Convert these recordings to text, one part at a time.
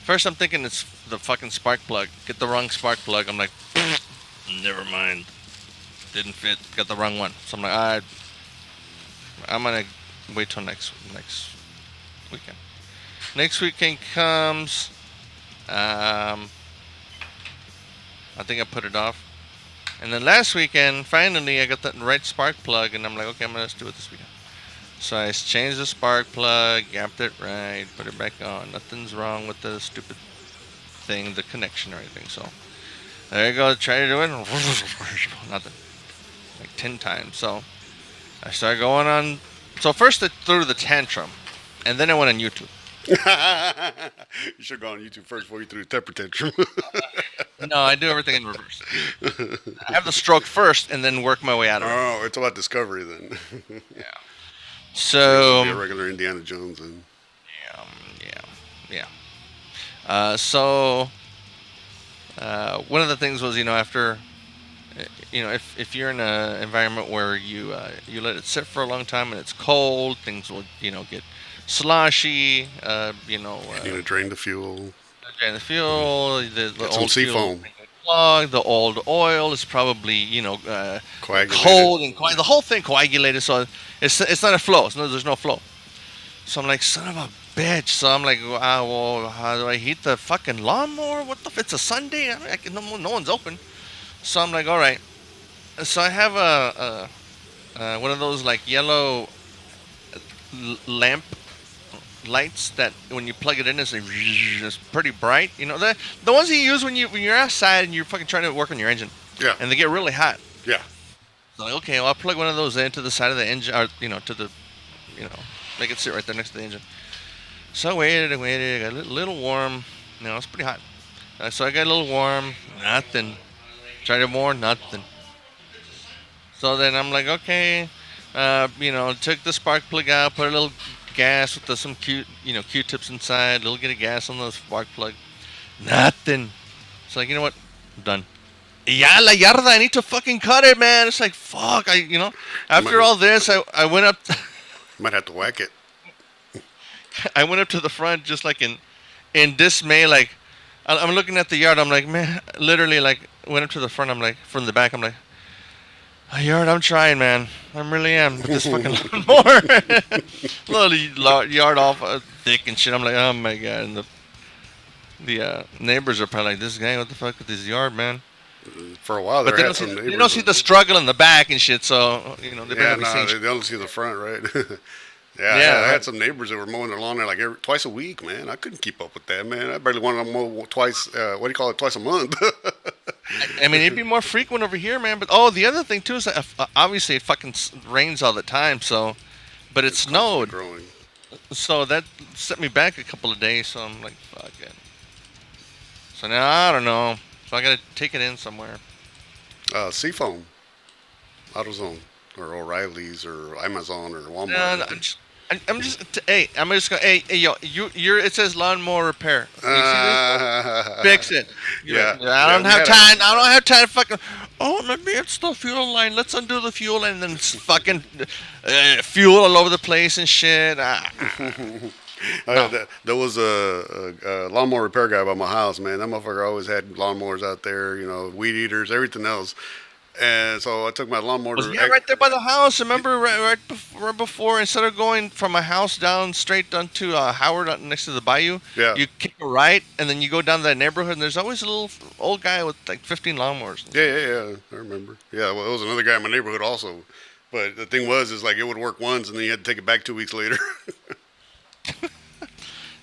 First, I'm thinking it's the fucking spark plug. Get the wrong spark plug. I'm like, never mind. Didn't fit. Got the wrong one. So I'm like, I'm gonna wait till next weekend. Next weekend comes. Um, I think I put it off. And then last weekend, finally, I got the right spark plug, and I'm like, okay, I'm gonna do it this weekend. So I changed the spark plug, gapped it right, put it back on. Nothing's wrong with the stupid thing, the connection or anything. So there you go. Try to do it. Nothing. Like 10 times. So I started going on. So first I threw the tantrum, and then I went on YouTube. You should go on YouTube first before you threw the temper tantrum. No, I do everything in reverse. I have the stroke first, and then work my way out of it. Oh, it's about discovery then. Yeah. You're gonna So be a regular Indiana Jones and yeah, yeah, yeah. One of the things was, after, if you're in an environment where you let it sit for a long time and it's cold, things will, get sloshy. you're gonna drain the fuel. And the fuel, the Get some old sea fuel foam. clogged, the old oil is probably, Coagulated. cold and the whole thing coagulated. So it's not a flow. There's no flow. So I'm like, son of a bitch. So I'm like, well, how do I heat the fucking lawnmower? What the? It's a Sunday. No one's open. So I'm like, all right. So I have one of those like yellow lamp lights that when you plug it in, it's pretty bright. The ones you use when you're outside and you're fucking trying to work on your engine, Yeah, and they get really hot. yeah. So like, okay, well, I'll plug one of those into the side of the engine, or to the, you know, make it sit right there next to the engine. So I waited, I got a little warm. It's pretty hot. So I got a little warm, nothing. Tried it more, nothing. So then I'm like, okay, took the spark plug out, put a little gas with some Q-tips inside, a little get of gas on the spark plug. Nothing. It's like, you know what? I'm done. Ya la yarda, I need to fucking cut it, man. It's like, fuck. You might, After all this, I went up, might have to whack it. I went up to the front just like in dismay. Like, I'm looking at the yard. I'm like, man, literally, like, went up to the front. I'm like, from the back, I'm like, yard, I'm trying, man. I really am with this fucking lawnmower. Little yard off thick and shit. I'm like, oh my god. And the neighbors are probably like, this guy, what the fuck with this yard, man? For a while, But there they had don't see some they don't neighbors. see the struggle in the back and shit. So they better Yeah, be no, seeing. they only see the front, right? Yeah, Yeah, I had right. some neighbors that were mowing their lawn there like twice a week, man. I couldn't keep up with that, man. I barely wanted to mow twice. What do you call it? Twice a month. I mean, it'd be more frequent over here, man. But the other thing too is that obviously it fucking rains all the time. So, but it It's constantly snowed, growing. so that set me back a couple of days. So I'm like, fuck it. So now I don't know. So I gotta take it in somewhere. Seafoam, AutoZone, or O'Reilly's, or Amazon, or No, no, Walmart. hey, I'm just gonna, hey, yo, it says lawnmower repair. You see this? Fix it. Yeah, I yeah. don't have time. I don't have time to fucking. Oh, maybe it's the fuel line. Let's undo the fuel line and then fucking fuel all over the place and shit. No. There was a lawnmower repair guy by my house, man. That motherfucker always had lawnmowers out there, weed eaters, everything else. And so I took my lawnmower Was to. yeah, right there by the house. Remember, right before, instead of going from my house down straight down to Howard next to the bayou, Yeah, you kick a right, and then you go down that neighborhood, and there's always a little old guy with like 15 lawnmowers. yeah. I remember. Yeah, well, it was another guy in my neighborhood also. But the thing is like it would work once, and then you had to take it back 2 weeks later.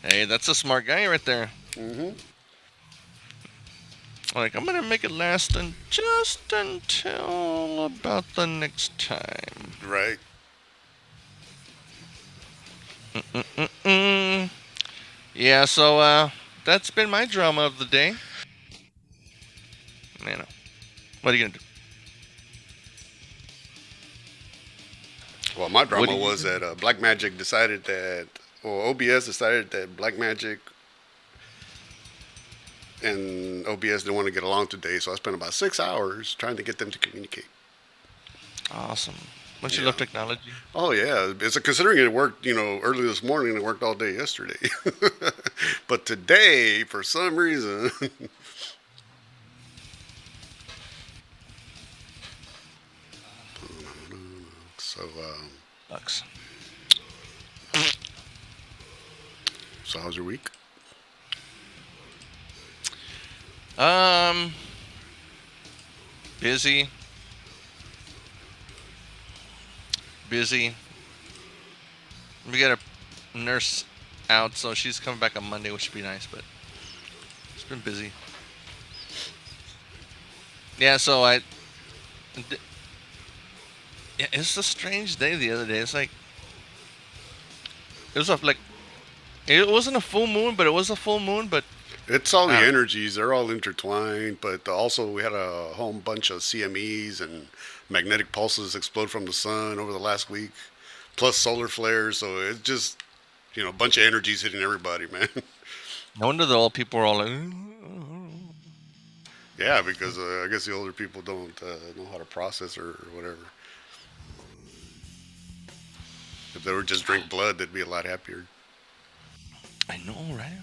Hey, that's a smart guy right there. hmm Like, I'm gonna make it last just until about the next time. Right. Mm-mm. Yeah, so that's been my drama of the day. What are you gonna do? Well, my What drama do you was that Black Magic decided that, or OBS decided that Black Magic and OBS didn't want to get along today, so I spent about 6 hours trying to get them to communicate. Awesome. Don't you Yeah. love technology? Oh yeah, it's considering it worked, early this morning and it worked all day yesterday. But today, for some reason, so Sucks. so how's your week? Um, busy, busy. We got a nurse out, so she's coming back on Monday, which should be nice. But it's been busy. Yeah, so d- yeah, it's a strange day the other day. It's like it was like it wasn't a full moon, but it was a full moon. But It's all the I don't know. energies; they're all intertwined. But also, we had a whole bunch of CMEs and magnetic pulses explode from the sun over the last week, plus solar flares. So it's just a bunch of energies hitting everybody, man. No wonder that all people were all like, Yeah, because I guess the older people don't know how to process or whatever. If they were just drink blood, they'd be a lot happier. I know, right?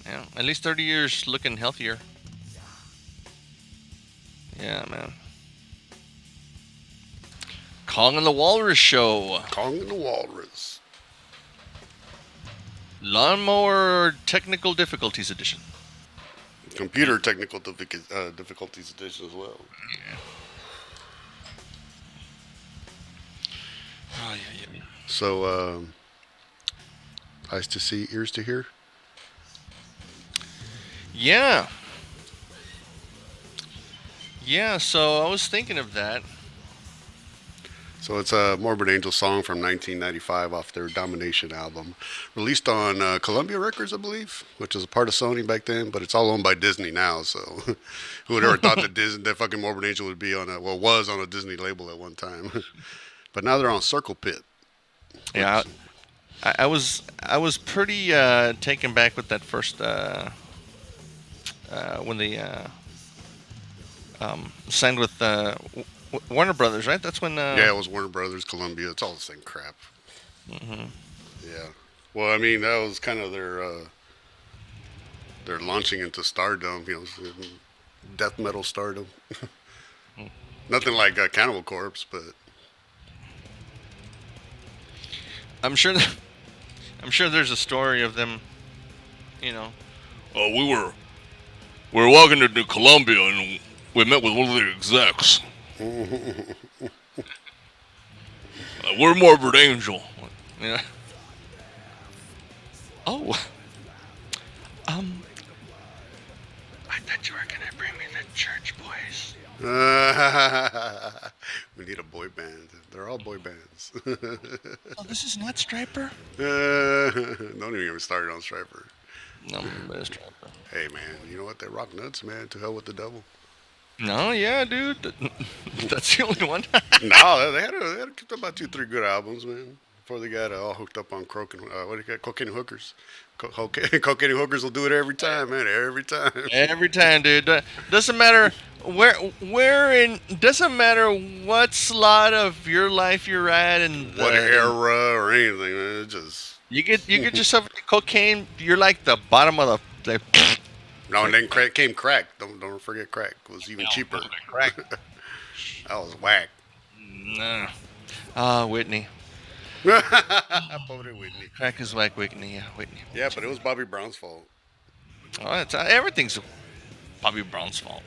Yeah, at least 30 years looking healthier. Yeah, man. Kong and the Walrus Show. Kong and the Walrus. Lawnmower Technical Difficulties Edition. Computer technical difficulties edition as well. Oh, yeah, yeah. So, eyes to see, ears to hear. Yeah. Yeah, so I was thinking of that. So it's a Morbid Angel song from 1995 off their Domination album, released on Columbia Records, I believe, which was a part of Sony back then, but it's all owned by Disney now. So who would ever thought that that fucking Morbid Angel would be was on a Disney label at one time, but now they're on Circle Pit. Yeah, Which, I was pretty taken back with that first when they signed with Warner Brothers, right? That's when. yeah, it was Warner Brothers, Columbia. It's all the same crap. Mhm. Yeah. Well, I mean, that was kind of their launching into stardom. Death metal stardom. Nothing like Cannibal Corpse, but I'm sure. I'm sure there's a story of them. You know. Oh, we were walking into Columbia and we met with one of the execs. We're Morbid Angel. Yeah. Oh. Um. I thought you were gonna bring me the church boys. we need a boy band. They're all boy bands. Oh, this is not Striper. Don't even get me started on Striper. No, but it's Striper. Hey man, you know what? They rock nuts, man. To hell with the devil. No, yeah, dude. That's the only one. No, they had about 2, 3 good albums, man. Before they got all hooked up on what do you got? Cocaine hookers. Cocaine hookers will do it every time, man. Every time. Every time, dude. Doesn't matter where in. Doesn't matter what slot of your life you're at, and What era or anything, man. It just you get yourself cocaine. You're like the bottom of the. no, and then crack. Don't forget crack was even cheaper. Crack. That was whack. Nah. Ah, Whitney. Pobre Whitney. Crack is whack, Whitney. Yeah, Whitney. Yeah, but it was Bobby Brown's fault. Oh, everything's Bobby Brown's fault.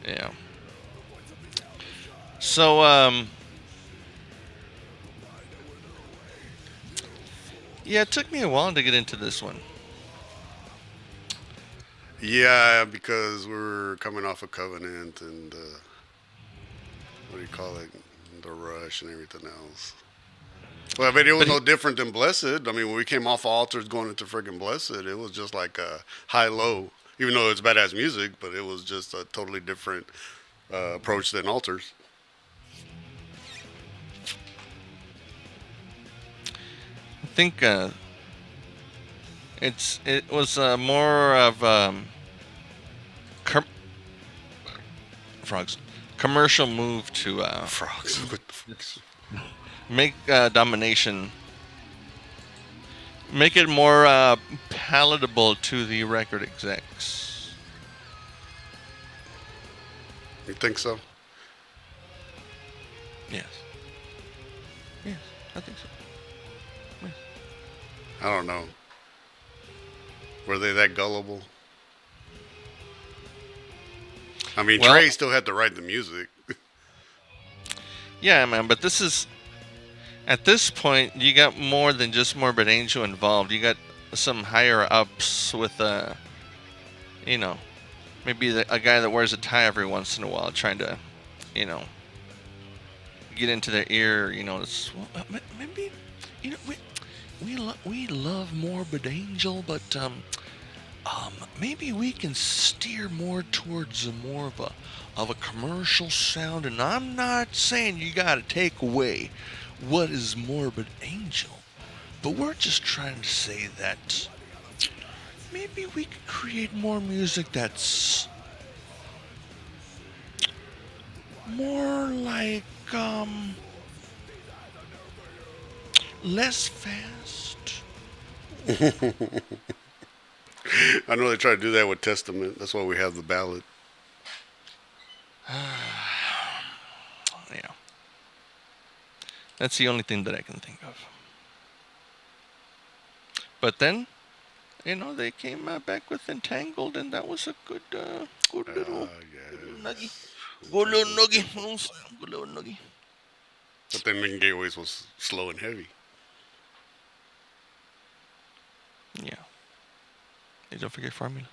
Yeah. So, yeah, it took me a while to get into this one. Yeah, because we were coming off a Covenant and what do you call it? The Rush and everything else. Well, I mean, it was But no different than Blessed. I mean, when we came off Altars going into friggin' Blessed, it was just like a high-low. Even though it's badass music, but it was just a totally different approach than Altars. I think it was more of com- frogs commercial move to Frogs. What the fuck? make domination Make it more palatable to the record execs. You think so? Yes. Yes, I think so. Yes. I don't know. Were they that gullible? I mean, Well, Trey still had to write the music. yeah, man, but this is at this point you got more than just Morbid Angel involved. You got some higher ups with you know, maybe a guy that wears a tie every once in a while, trying to, you know, get into their ear. You know, it's, well, maybe, you know, we love Morbid Angel, but maybe we can steer more towards more of a commercial sound. And I'm not saying you got to take away what is Morbid Angel, but we're just trying to say that maybe we could create more music that's more like less fast. I know they try to do that with Testament. That's why we have the ballad. Yeah, that's the only thing that I can think of. But then, you know, they came back with Entangled, and that was a good little nuggy. Good little nuggy. Good little nuggy. But then Making Gateways was slow and heavy. Yeah. Hey, don't forget formulas.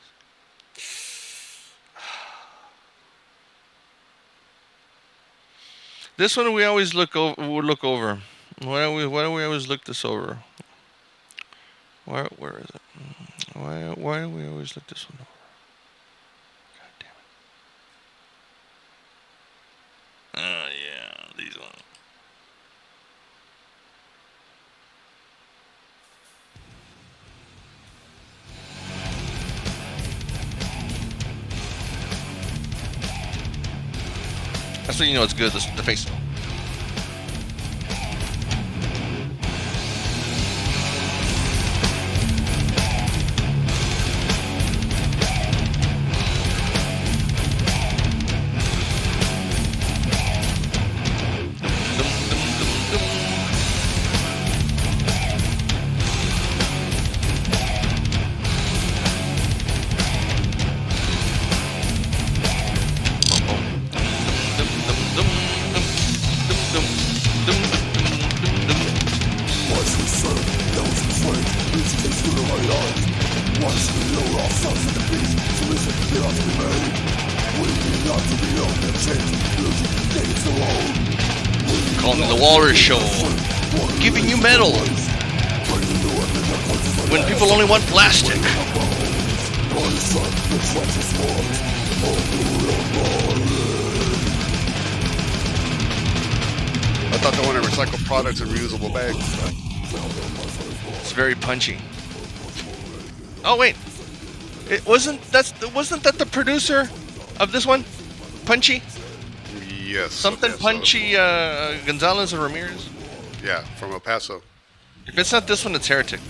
This one we always look over. Why do we always look this over? Where is it? Why do we always look this one over? God damn it. Oh yeah, these ones. That's when you know it's good. The face. Call me the Walrus Show. Giving you metal when people only want plastic. I thought they wanted recycled products and reusable bags. It's very punchy. Oh wait, wasn't that the producer of this one? Punchy? Yes. Something Punchy Gonzalez or Ramirez? Yeah, from El Paso. If it's not this one, it's Heretic.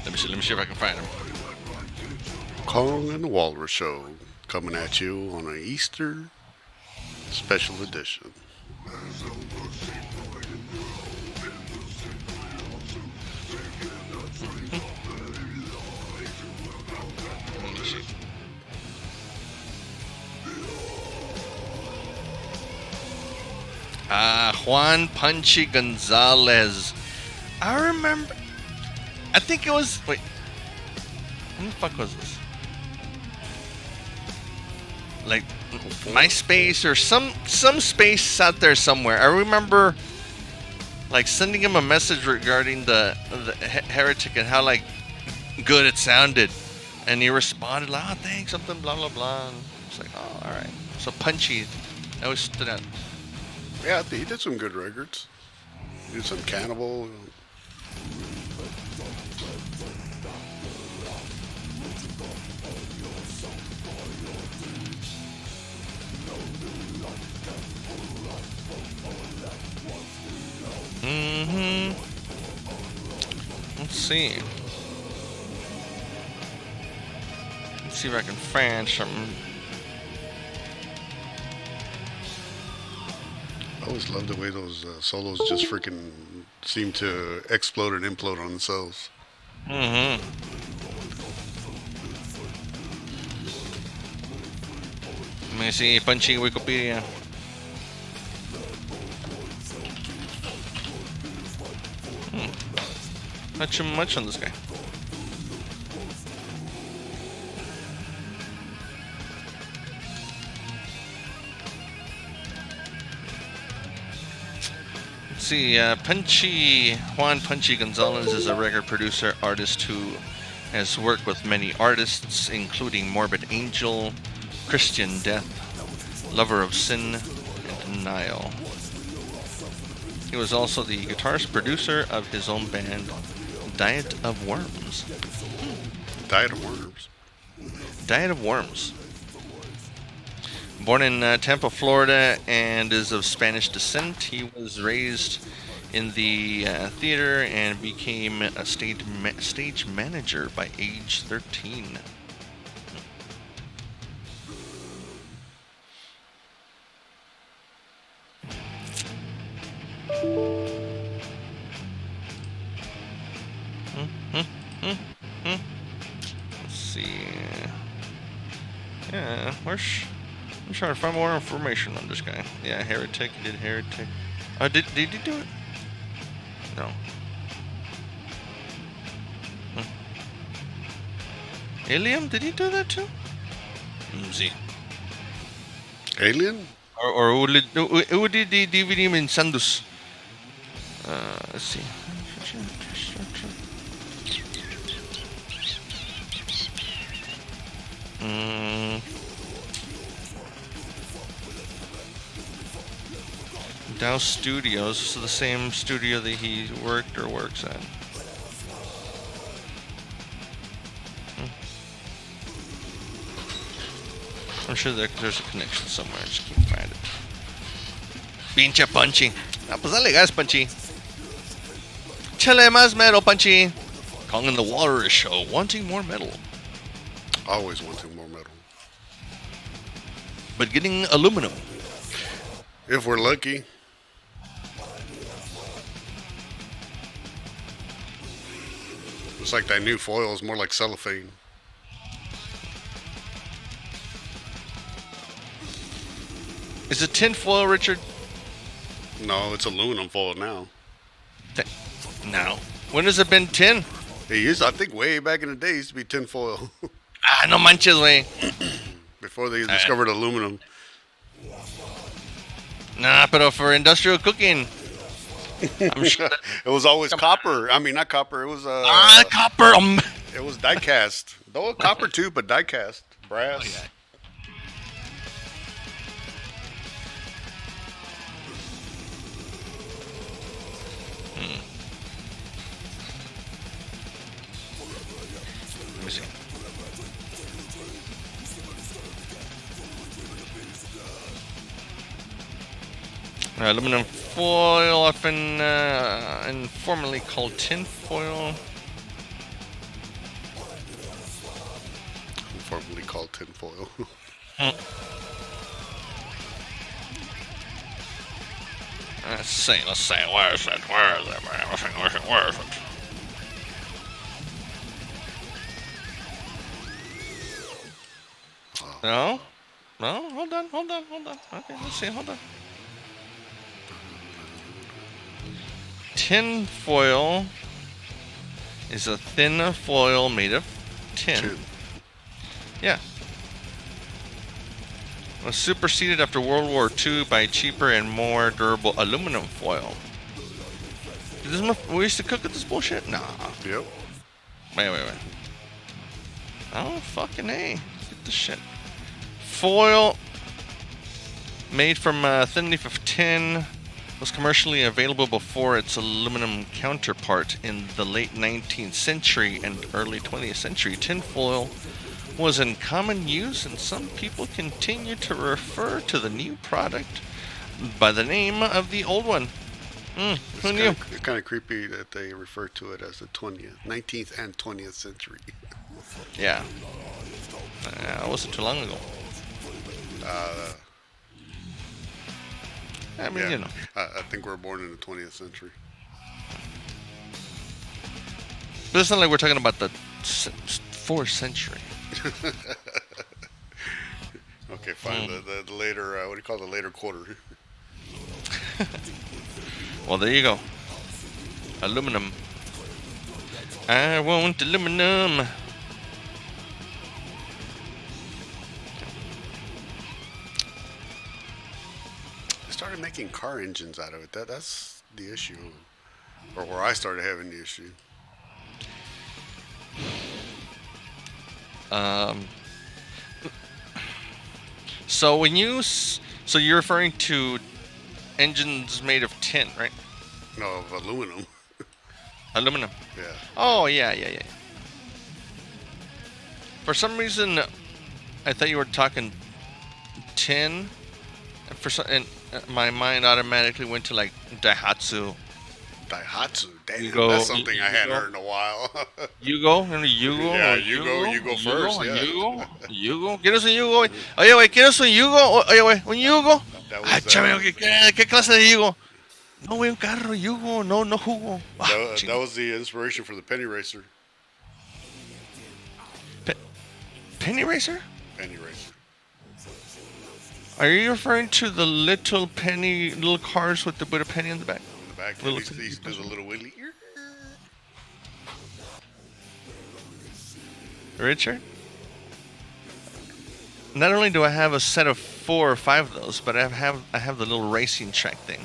Let's see. Let me see if I can find him. Kong and the Walrus Show coming at you on an Easter special edition. Let me see. Juan Punchy Gonzalez. I remember. I think it was. Wait. When the fuck was this? Like MySpace or some space out there somewhere. I remember like sending him a message regarding the Heretic and how like good it sounded. And he responded like, "Oh, thanks, something, blah blah blah." And it's like, "Oh, all right." So Punchy, that always stood out. Yeah, he did some good records. He did some Cannibal. Mm-hmm. Let's see. Let's see if I can find something. I always loved the way those solos just freaking seem to explode and implode on themselves. Mm-hmm. Let me see, Punchy Wikipedia. Not too much on this guy. Let's see, Juan Punchy Gonzalez is a record producer, artist who has worked with many artists, including Morbid Angel, Christian Death, Lover of Sin, and Denial. He was also the guitarist producer of his own band, Diet of Worms. Diet of Worms. Diet of Worms. Born in Tampa, Florida, and is of Spanish descent, he was raised in the theater and became a stage manager by age 13. Let's see. Yeah, I'm trying to find more information on this guy. Yeah, Heretic. He did Heretic. Did he do it? No. Ilium? Did he do that too? See. Alien? Or who did the DVD in Sandus? Let's see. Dow Studios, so the same studio that he worked or works at. I'm sure there's a connection somewhere. I just can't find it. Pinche Punchy. Ah, pues dale gas, Punchy. Chale más metal, Punchy. Kong and the Walrus Show, wanting more metal, Always wanting more metal. but getting aluminum. If we're lucky. It's like that new foil is more like cellophane. Is it tin foil, Richard? No, it's aluminum foil now. No. When has it been tin? It used, I think, way back in the day, it used to be tin foil. Ah, no manches, güey. Before they discovered aluminum. Nah, pero for industrial cooking. I'm sure that, It was always copper. I mean, not copper. It was copper. it was die cast. Though copper too, but die cast. Brass. Oh, yeah. Let me see. Aluminum foil, often informally called tin foil. Formerly called tin foil. Let's see, where is it, man? Where is it? No? No? Hold on. Okay, let's see, hold on. Tin foil is a thin foil made of tin. Yeah. Was superseded after World War II by cheaper and more durable aluminum foil. We used to cook with this bullshit? Nah. Yep. Wait. Oh, fucking A. Get the shit. Foil, made from thin leaf of tin, was commercially available before its aluminum counterpart in the late 19th century and early 20th century. Tinfoil was in common use, and some people continue to refer to the new product by the name of the old one. Who knew? It's kind of creepy that they refer to it as the 19th and 20th century. Yeah. It wasn't too long ago. I mean, Yeah, you know. I think we're born in the 20th century. But it's not like we're talking about the 4th century. Okay, fine. The later, what do you call the later quarter? Well, there you go. Aluminum. I want aluminum. They started making car engines out of it. That's the issue, or where I started having the issue. So when you, so you're referring to engines made of tin, right? No, of aluminum. Aluminum. Yeah. Oh yeah. For some reason, I thought you were talking tin. And my mind automatically went to like Daihatsu. Daihatsu. Damn, Yugo, that's something I hadn't Yugo. heard in a while. Yugo, remember Yugo? Yeah, Or Yugo first, yeah. Yugo. ¿Quieres un Yugo? Oye, güey, ¿quieres un Yugo? Oye, güey, un Yugo. That Ah, was, chame, ¿qué clase de Yugo? No, güey, un carro, Yugo, no jugo. Ah, that was the inspiration for the penny racer. Penny Racer? Penny racer. Are you referring to the little cars with a penny in the back? In the back, Little he used to do the little wheelie. Richard? Not only do I have a set of 4 or 5 of those, but I have the little racing track thing.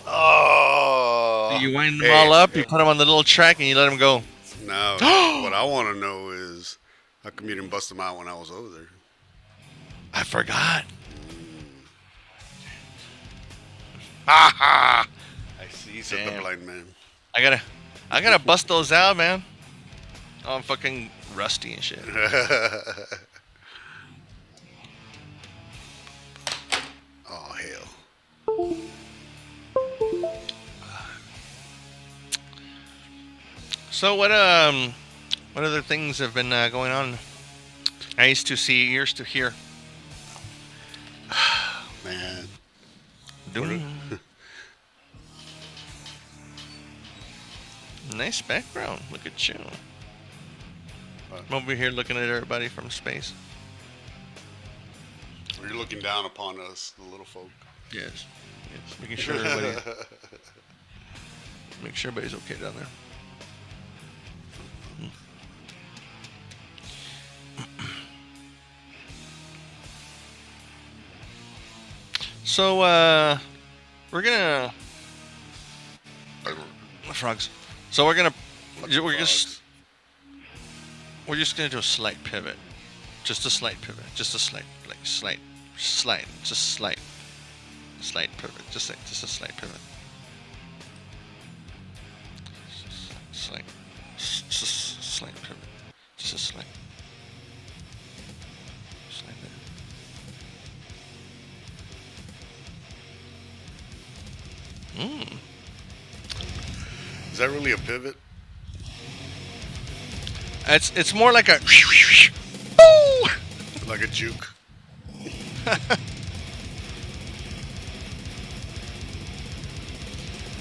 Oh. You wind them all up, you put them on the little track, and you let them go. Now, what I want to know is how come you didn't bust them out when I was over there? I forgot. I see, said the Damn. blind man. I gotta bust those out, man. Oh, I'm fucking rusty and shit. Oh, hell. So what other things have been going on? Eyes to see, ears to hear. Man. Nice background. Look at you. I'm over here looking at everybody from space. You're looking down upon us, the little folk. Yes. Making sure everybody's okay down there. So we're gonna frogs. So we're just gonna do a slight pivot, just a slight pivot, just a slight pivot, just a slight pivot, just a slight pivot, slight pivot, just a slight pivot. Is that really a pivot? It's more like a Like a juke?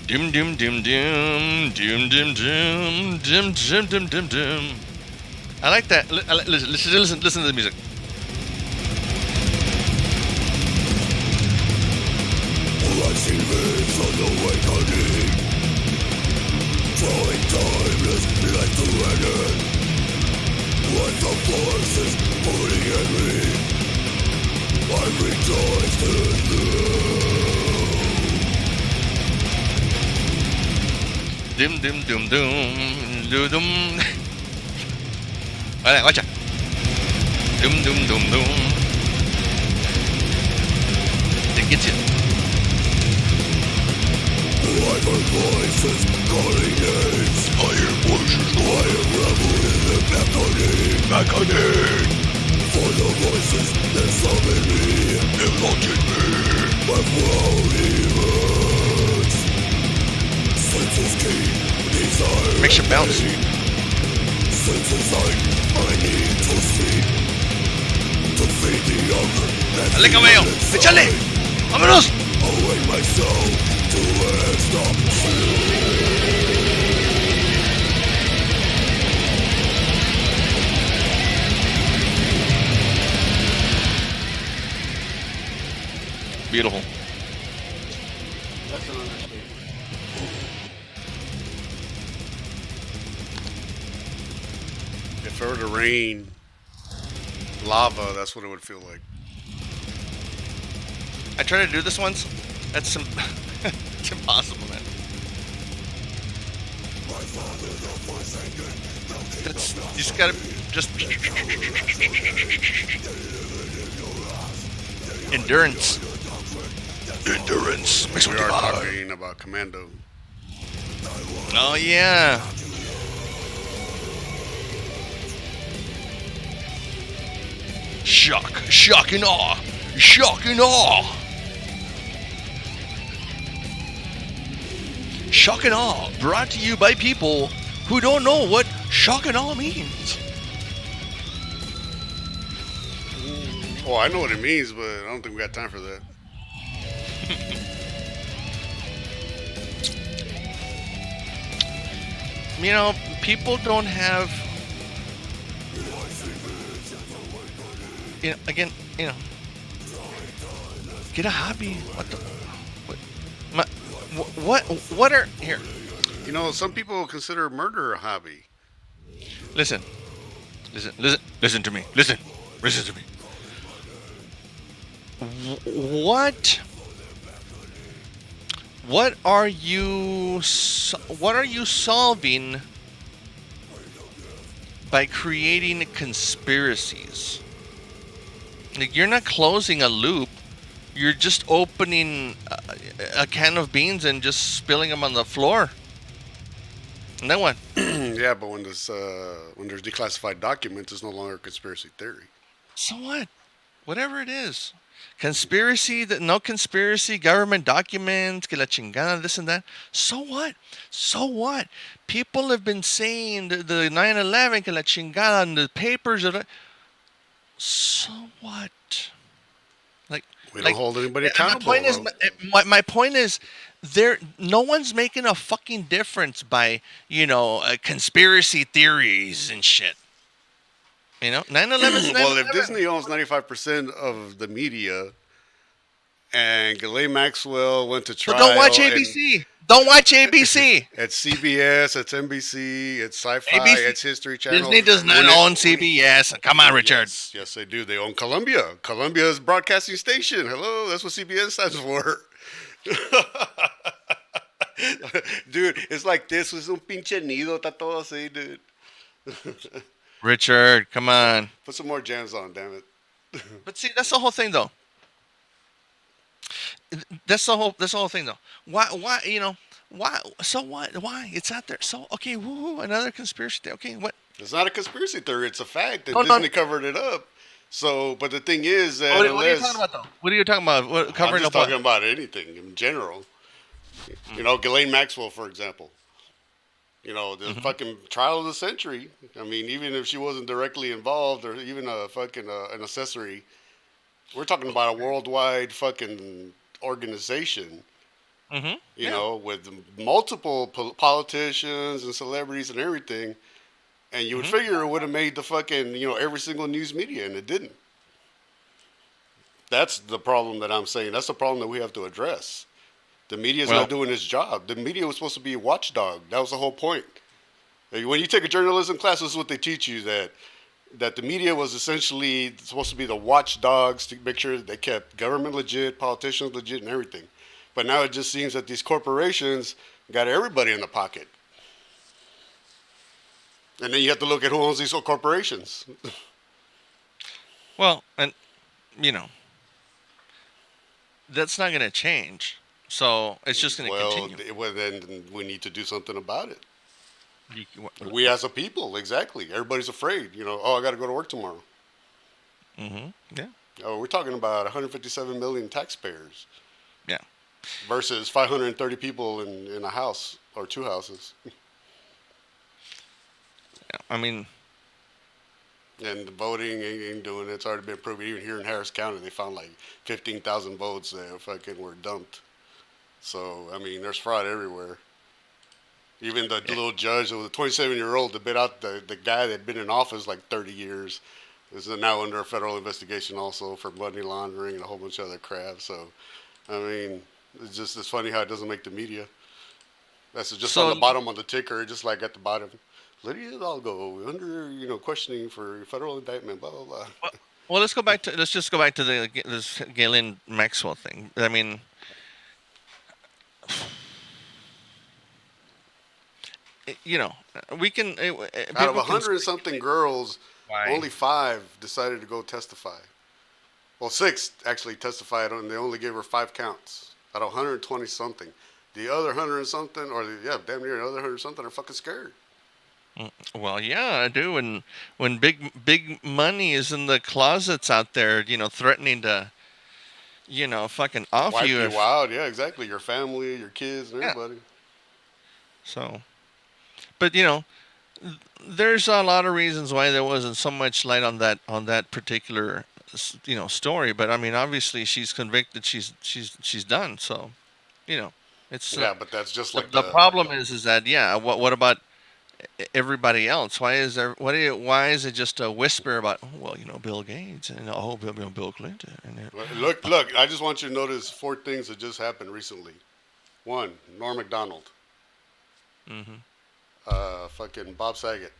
Dim dim dim dim dim dim dim dim dim dim dim dim. I like that. Listen to the music. Dim dim dum dum dum dum. Vale, guacha. Doom, doom, doom, doom. It gets you. I heard voices calling names. I hear voices. I am revel in the beckoning. For the voices that summon me, they launching me. My floating words. Senses keen, desire. Makes you bounce. Senses light, I need to see. To feed the hunger that's ¡Dale, caballo! ¡Échale! ¡Vámonos! awake myself to stop. Beautiful. That's an understatement. If it were to rain lava, that's what it would feel like. I tried to do this once. That's some. It's impossible, man. That's you just gotta just endurance. Endurance. Makes We me are hard. talking about Commando. Oh yeah. Shock and awe. Shock and awe. Shock and awe, brought to you by people who don't know what shock and awe means. Oh, I know what it means, but I don't think we got time for that. You know, people don't have. You know, again, you know, get a hobby. What the? What? What are here? You know, some people consider murder a hobby. Listen to me. Listen to me. What are you solving by creating conspiracies? Like, you're not closing a loop. You're just opening a can of beans and just spilling them on the floor. And then what? Yeah, but when there's declassified documents, it's no longer a conspiracy theory. So what? Whatever it is. Conspiracy, no conspiracy, government documents, que la chingada, this and that. So what? So what? People have been saying the 9/11, que la chingada, and the papers. So what? Like, We don't hold anybody accountable. My point is, no one's making a fucking difference by conspiracy theories and shit. 9/11. Well, if Disney owns 95% of the media, and Ghislaine Maxwell went to So trial, don't watch ABC. Don't watch ABC. It's CBS, it's NBC, it's Sci-Fi, ABC. it's History Channel. Disney does not own CBS. Come on, Richard. Yes, they do. They own Columbia. Columbia's broadcasting station. Hello, that's what CBS stands for. Dude, it's like this was un pinche nido, está todo así, dude. Richard, come on. Put some more jams on, damn it. But see, that's the whole thing, though. That's the whole thing, though. Why? Why? So what? Why? It's out there. So okay, woohoo! Another conspiracy theory. Okay, what? It's not a conspiracy theory. It's a fact that No, Disney covered it up. So, but the thing is that What are you talking about, though? What are you talking about? What, covering I'm up just talking what? about anything in general. You know, Ghislaine Maxwell, for example. You know, the fucking trial of the century. I mean, even if she wasn't directly involved or even a fucking an accessory, we're talking about a worldwide fucking organization. You know, with multiple politicians and celebrities and everything. And you would figure it would have made the fucking, every single news media, and it didn't. That's the problem that I'm saying. That's the problem that we have to address. The media's not doing its job. The media was supposed to be a watchdog. That was the whole point. When you take a journalism class, this is what they teach you, that the media was essentially supposed to be the watchdogs to make sure that they kept government legit, politicians legit, and everything. But now it just seems that these corporations got everybody in the pocket. And then you have to look at who owns these corporations. Well, and you know that's not going to change. So it's just going to Well, continue. well, then we need to do something about it. We What? as a people, exactly. Everybody's afraid. Oh, I got to go to work tomorrow. Yeah. Oh, we're talking about 157 million taxpayers Yeah. versus 530 people in a house or two houses. Yeah. I mean, And the voting ain't doing it. It's already been proven. Even here in Harris County, they found like 15,000 votes that fucking were dumped. So, I mean, there's fraud everywhere. Even the yeah. little judge, the 27-year-old that bit out the guy that had been in office like 30 years, is now under a federal investigation also for money laundering and a whole bunch of other crap. So, I mean, it's funny how it doesn't make the media. That's just on So the bottom of the ticker, just like at the bottom. Lydia Hidalgo under questioning for federal indictment. Blah blah blah. well, well, let's just go back to this Galen Maxwell thing. I mean, you know, we can Out of people a can hundred and something girls, why. only five decided to go testify. Well, six actually testified, and they only gave her 5 counts out of 120 something. The other hundred and something, damn near the other hundred and something, are fucking scared. Well, yeah, I do. And when big money is in the closets out there, threatening to, fucking off Wipe you you if out, yeah, exactly. Your family, your kids, and yeah. everybody. So, but there's a lot of reasons why there wasn't so much light on that particular story. But I mean, obviously she's convicted. She's done. So, you know, it's Yeah, but that's just the like the the problem is that yeah. What about everybody else? Why is it just a whisper about well, Bill Gates and Bill Clinton and look. I just want you to notice 4 things that just happened recently. One, Norm Macdonald, mm-hmm, fucking Bob Saget,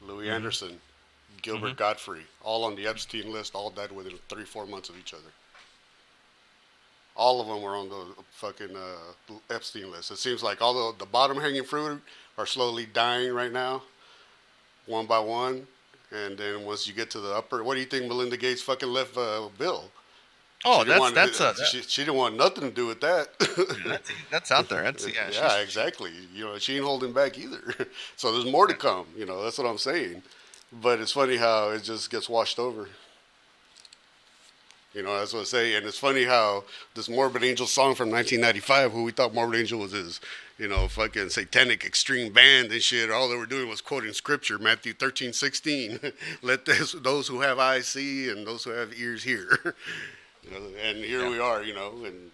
Louis mm-hmm, Anderson, mm-hmm. Gilbert Godfrey, all on the Epstein list. All died within 3-4 months of each other. All of them were on the fucking Epstein list. It seems like all the bottom hanging fruit are slowly dying right now, one by one. And then once you get to the upper, what do you think Melinda Gates fucking left Bill? She Oh, didn't want that, she didn't want nothing to do with that. that's out there. That's yeah. Yeah, exactly. She ain't holding back either. So there's more to Yeah. come. That's what I'm saying. But it's funny how it just gets washed over. That's what I say. And it's funny how this Morbid Angel song from 1995, who we thought Morbid Angel was his, fucking satanic extreme band and shit, all they were doing was quoting scripture, Matthew 13:16. Let those who have eyes see and those who have ears hear. And here Yeah. we are, and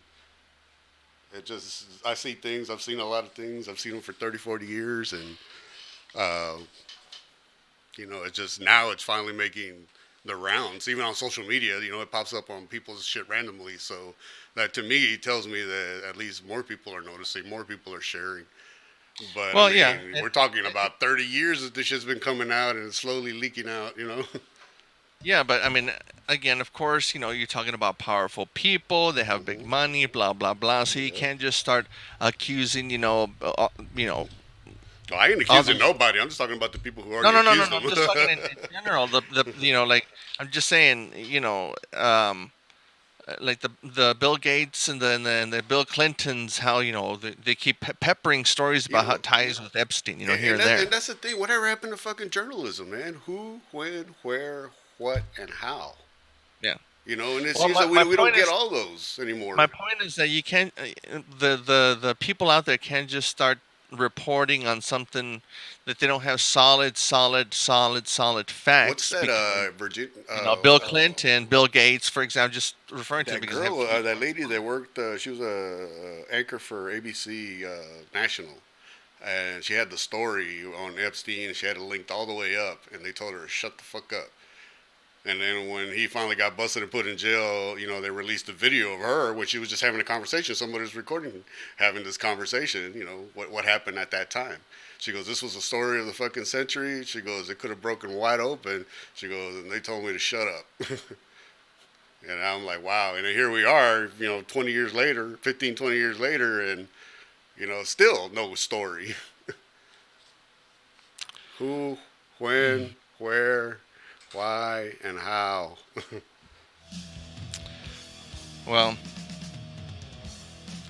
it just, I see things, I've seen a lot of things, I've seen them for 30, 40 years, and, uh, it's just now it's finally making the rounds, even on social media. It pops up on people's shit randomly. So that to me tells me that at least more people are noticing, more people are sharing. But I Well, mean, yeah. we're talking about 30 years that this shit's been coming out and it's slowly leaking out. Yeah, but I mean, again, of course, you're talking about powerful people. They have big hmm money, blah blah blah. So you Yep. can't just start accusing, Well, I ain't all accusing these. nobody. I'm just talking about the people who No, already no, no, no, accused no. them. I'm just talking in general. Like I'm just saying, like the Bill Gates and the Bill Clintons, how they keep peppering stories you about how know, ties with Epstein, here and, and that, there. and that's the thing. Whatever happened to fucking journalism, man? Who, when, where, what, and how? Yeah. And it Well, seems my, that we, my we don't point get is all those My anymore. point is that you can't the people out there can't just start reporting on something that they don't have solid What's facts that? because Virgin. Bill Clinton, Bill Gates, for example, just referring to them That because they have girl, huge that lady that worked. She was a anchor for ABC National, and she had the story on Epstein. She had it linked all the way up, and they told her to shut the fuck up. And then when he finally got busted and put in jail, they released a video of her when she was just having a conversation. Somebody was recording having this conversation. What happened at that time. She goes, "This was the story of the fucking century." She goes, "It could have broken wide open." She goes, "And they told me to shut up." And I'm like, wow. And then here we are, 20 years later, 15, 20 years later, and, still no story. Who, when, where, Why and how? Well,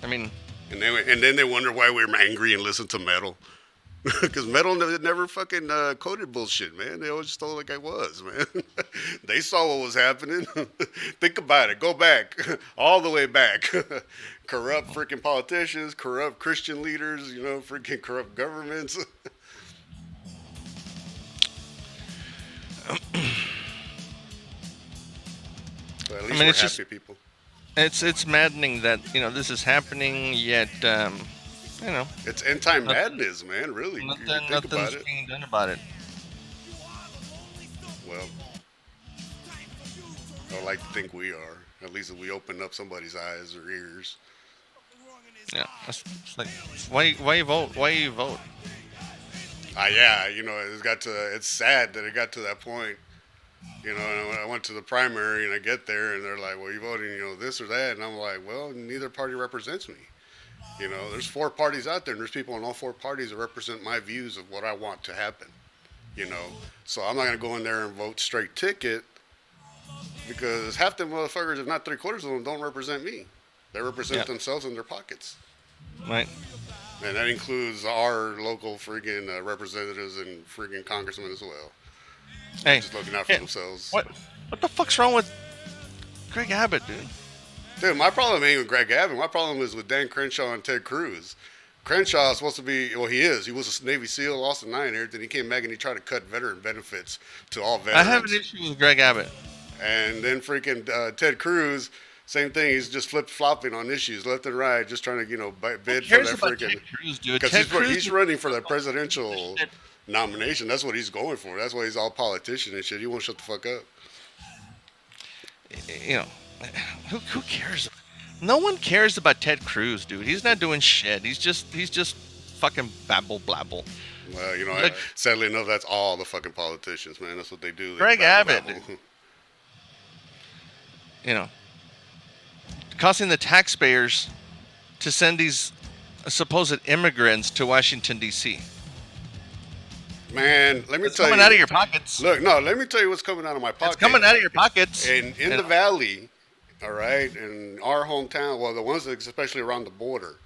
I mean, And then they wonder why we're angry and listen to metal. Because metal never fucking coded bullshit, man. They always just told it like I was, man. They saw what was happening. Think about it. Go back. All the way back. Corrupt freaking politicians, corrupt Christian leaders, freaking corrupt governments. But at I least mean, we're it's just happy people. it's maddening that this is happening. Yet, you know, It's end time nothing, madness, man. Really, if you think about nothing's it. being done about it. Well, I would like to think we are. At least if we open up somebody's eyes or ears. Yeah, it's like, why you vote? Why you vote? Yeah, it's sad that it got to that point. And when I went to the primary and I get there and they're like, well, you voting, this or that. And I'm like, well, neither party represents me. There's four parties out there and there's people in all four parties that represent my views of what I want to happen. So I'm not going to go in there and vote straight ticket because half the motherfuckers, if not three-quarters of them, don't represent me. They represent Yeah, themselves in their pockets. right. And that includes our local friggin' representatives and friggin' congressmen as well. They're Hey, just looking out for yeah, themselves. what the fuck's wrong with Greg Abbott, dude? Dude, my problem ain't with Greg Abbott. My problem is with Dan Crenshaw and Ted Cruz. Crenshaw is supposed to be, well, he is. He was a Navy SEAL, lost an eye and everything. He came back and he tried to cut veteran benefits to all I have an veterans. issue with Greg Abbott. And then freaking Ted Cruz, same thing. He's just flip flopping on issues left and right, just trying to, Who bid for cares that about freaking. Ted Cruz, dude? Because Ted Cruz he's running for the presidential shit. nomination. That's what he's going for. That's why he's all politician and shit. He won't shut the fuck up. You know, who cares? No one cares about Ted Cruz, dude. He's not doing shit. He's just fucking babble blabble. Well, Look, sadly enough, that's all the fucking politicians, man. That's what they do. They Greg babble, Abbott, babble. you know, costing the taxpayers to send these supposed immigrants to Washington D.C. Man, let me It's tell you. coming out of your pockets. Look, no, let me tell you what's coming out of my pocket. It's coming out of your pockets. In You the know, valley, all right, in our hometown, well, the ones that especially around the border,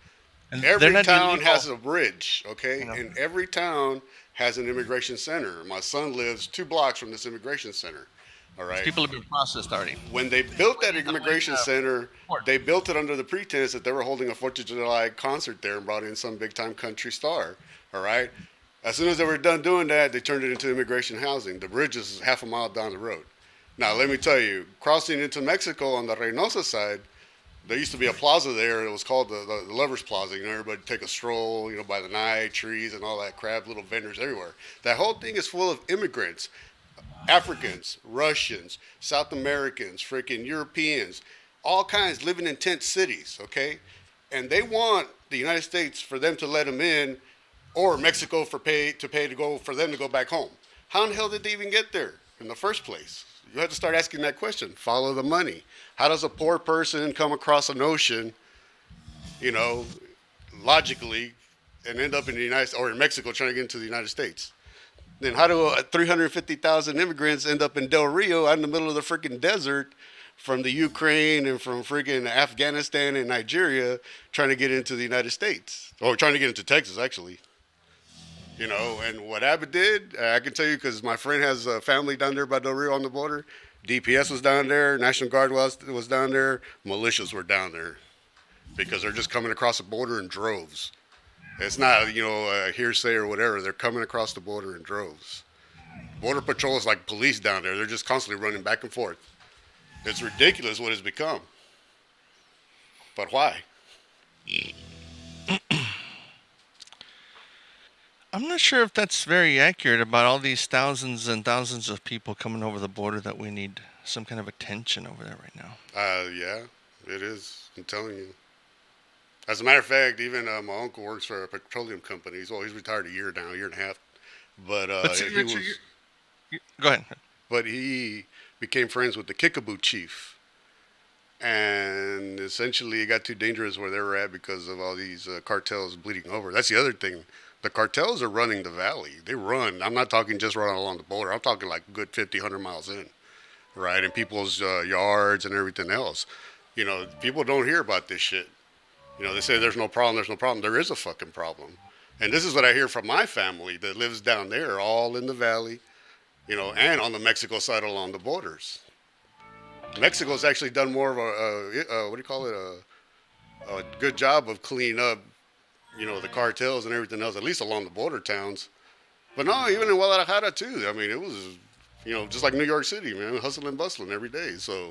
and they're every not town illegal. has a bridge, okay? You know. And every town has an immigration center. My son lives 2 blocks from this immigration center, all right? People have been processed already. When they built that immigration center, port. they built it under the pretense that they were holding a 4th of July concert there and brought in some big time country star. All right. As soon as they were done doing that, they turned it into immigration housing. The bridge is half a mile down the road. Now, let me tell you, crossing into Mexico on the Reynosa side, there used to be a plaza there. It was called the Lovers Plaza. Everybody would take a stroll, by the night, trees and all that crap, little vendors everywhere. That whole thing is full of immigrants. Africans, Russians, South Americans, freaking Europeans, all kinds living in tent cities, okay? And they want the United States for them to let them in, or Mexico for them to go back home. How in the hell did they even get there in the first place? You have to start asking that question. Follow the money. How does a poor person come across an ocean, logically, and end up in the United or in Mexico trying to get into the United States? Then how do 350,000 immigrants end up in Del Rio out in the middle of the freaking desert from the Ukraine and from freaking Afghanistan and Nigeria trying to get into the United States? Or trying to get into Texas, actually. And what Abbott did, I can tell you because my friend has a family down there by Del Rio on the border. DPS was down there. National Guard was down there. Militias were down there because they're just coming across the border in droves. It's not, a hearsay or whatever. They're coming across the border in droves. Border Patrol is like police down there. They're just constantly running back and forth. It's ridiculous what it's become. But why? I'm not sure if that's very accurate about all these thousands and thousands of people coming over the border that we need some kind of attention over there right now. Yeah, it is. I'm telling you. As a matter of fact, even my uncle works for a petroleum company. He's retired a year now, a year and a half. But See, he Richard, was. go ahead. But he became friends with the Kickapoo chief. And essentially it got too dangerous where they were at because of all these cartels bleeding over. That's the other thing. The cartels are running the valley. They run. I'm not talking just running along the border. I'm talking like a good 50, 100 miles in, right? In people's yards and everything else. People don't hear about this shit. They say there's no problem, there's no problem. There is a fucking problem. And this is what I hear from my family that lives down there, all in the valley, and on the Mexico side along the borders. Mexico's actually done more of what do you call it, a good job of cleaning up, the cartels and everything else, at least along the border towns. But no, even in Guadalajara too. I mean, it was, just like New York City, man, hustling and bustling every day. So.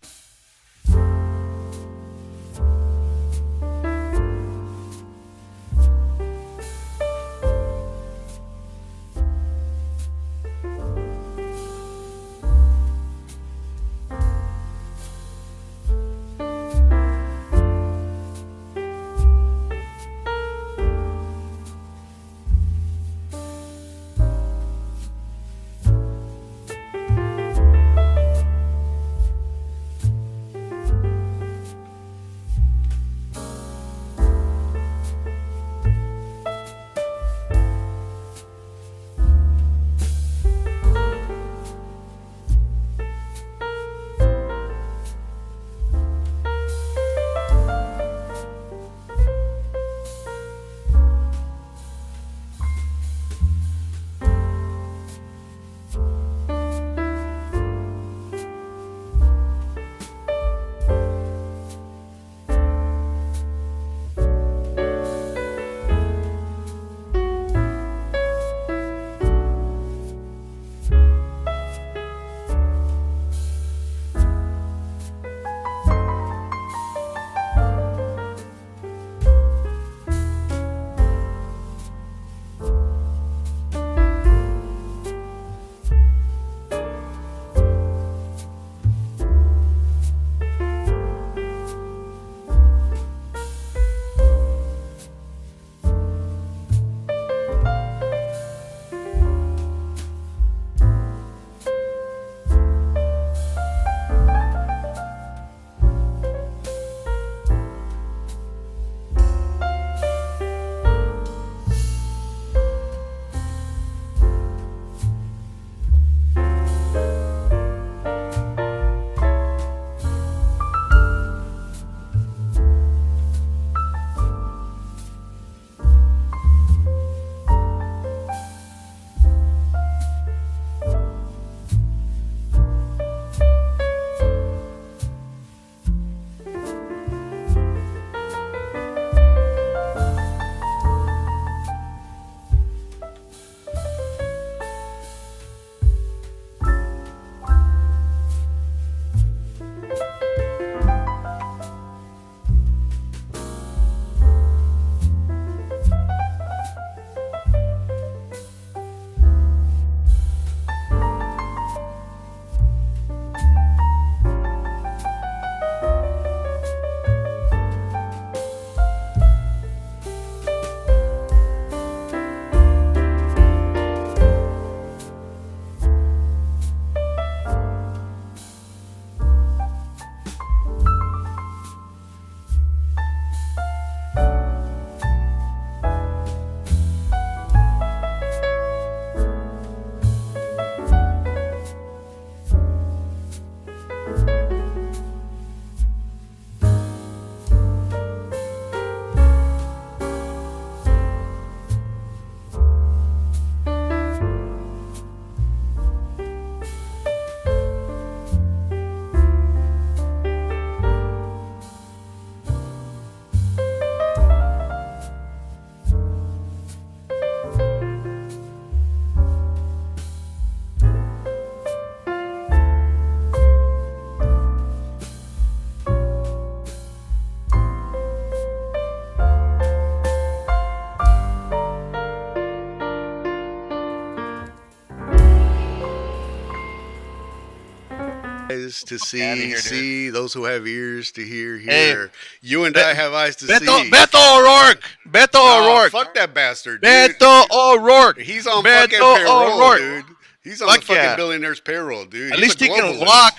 eyes to see, those who have ears to hear. Hey, You and I have eyes to see. Beto O'Rourke. Beto O'Rourke. Fuck that bastard, dude. Beto O'Rourke. He's on Beto fucking payroll, O'Rourke. dude. He's on the fucking billionaire's payroll, dude. At He's least a he can globalist. walk.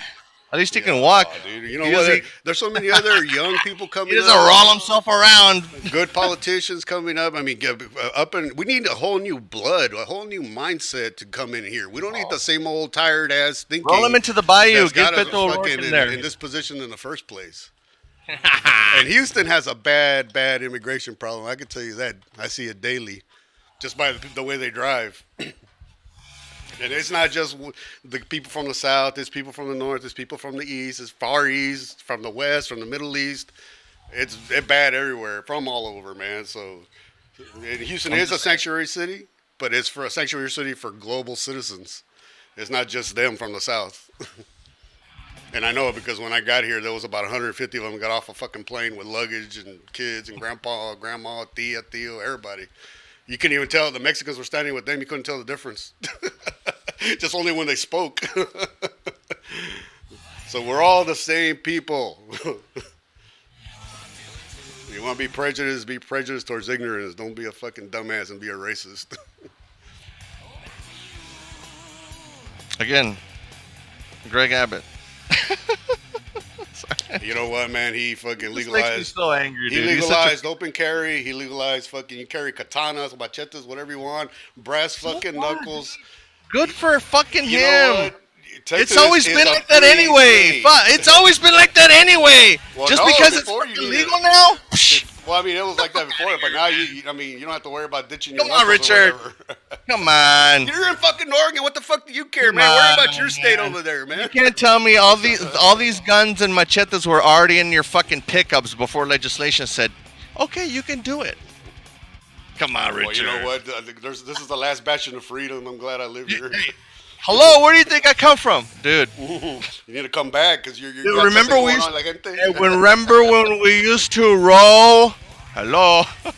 At least he can walk. Dude. You know He what? doesn't- There's so many other young people coming He up. doesn't roll himself around. Good politicians coming up. I mean, we need a whole new blood, a whole new mindset to come in here. We don't need the same old tired ass thinking. Roll him into the bayou. that's Get got us Beto O'Rourke fucking in there. in this position in the first place. And Houston has a bad immigration problem. I can tell you that. I see it daily, just by the way they drive. And it's not just the people from the south. It's people from the north. It's people from the east. It's far east, from the west, from the Middle East. It's bad everywhere, from all over, man. So, and Houston is a sanctuary city, but it's for a sanctuary city for global citizens. It's not just them from the south. And I know it because when I got here, there was about 150 of them got off a fucking plane with luggage and kids and grandpa, grandma, tío, everybody. You couldn't even tell the Mexicans were standing with them. You couldn't tell the difference. Just only when they spoke. So we're all the same people. You want to be prejudiced towards ignorance. Don't be a fucking dumbass and be a racist. Again, Greg Abbott. You know what, man? He fucking This makes me legalized. so angry, He dude. He's such legalized open carry. He legalized fucking. You carry katanas, machetes, whatever you want. Brass fucking knuckles. good for fucking You him. know what? Texas It's always is been a like that free anyway. state. It's always been like that anyway. Well, Just no, because it's before you fucking needed- legal now. Well, I mean, it was like that before, but now you don't have to worry about ditching your Come on, knuckles or Richard. whatever. Come on. You're in fucking Oregon. What the fuck do you care, Come man? Worry on, about your state man. over there, man. You can't tell me all these guns and machetes were already in your fucking pickups before legislation said, okay, you can do it. Come on, Richard. Well, you know what? This is the last bastion of freedom. I'm glad I live here. Hello, where do you think I come from, dude? You need to come back because you're. Dude, got remember something we going used- on, like anything. Hey, remember when we used to roll? Hello. Yes,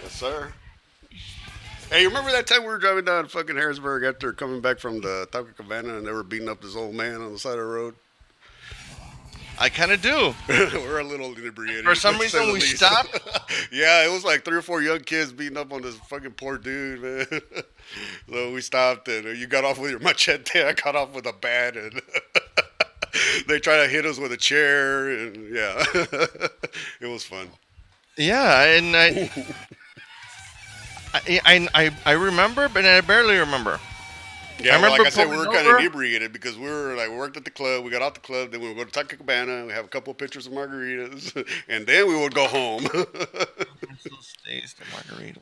sir. Hey, you remember that time we were driving down fucking Harrisburg after coming back from the Taco Cabana and they were beating up this old man on the side of the road? I kind of do. We're a little inebriated. For some to say reason, the we least. stopped. Yeah, it was like 3 or 4 young kids beating up on this fucking poor dude, man. So we stopped and you got off with your machete. I got off with a bat and they tried to hit us with a chair and yeah, it was fun. Yeah, and I remember, but I barely remember. Yeah, I well, remember like I said, we were pulling kind of over. inebriated because we worked at the club. We got off the club, then we would go to Taco Cabana. We have a couple of pictures of margaritas, and then we would go home. Still stays the margarita.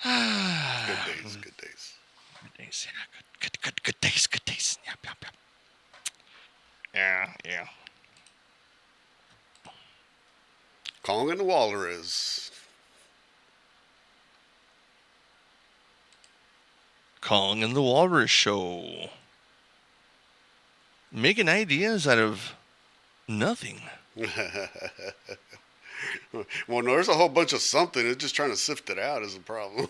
Uh-huh. Good days. Good days, yeah. Good days, good days. Yep. Yeah. Kong and the Walrus. Kong and the Walrus Show. Making ideas out of nothing. Well, no, there's a whole bunch of something. It's just trying to sift it out is a problem.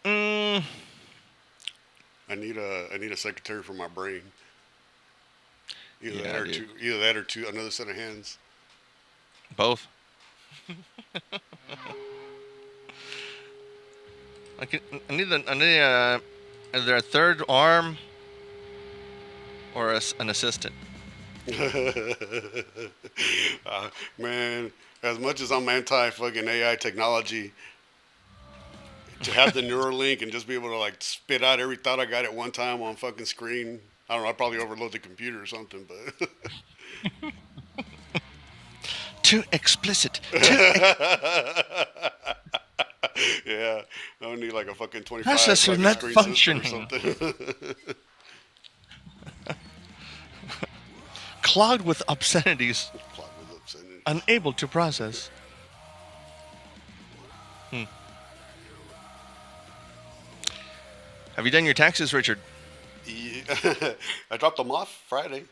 I need a secretary for my brain. Either Yeah, that or dude. another set of hands. Both. I need either a third arm or an assistant. Man, as much as I'm anti-fucking AI technology, to have the Neuralink and just be able to like spit out every thought I got at one time on fucking screen, I don't know, I'd probably overload the computer or something, but... Too explicit. Yeah, I don't need like a fucking 25 Processor fucking not screen functioning. system or something. Clogged with obscenities. Clock was upsetting. Unable to process. Have you done your taxes, Richard? Yeah. I dropped them off Friday.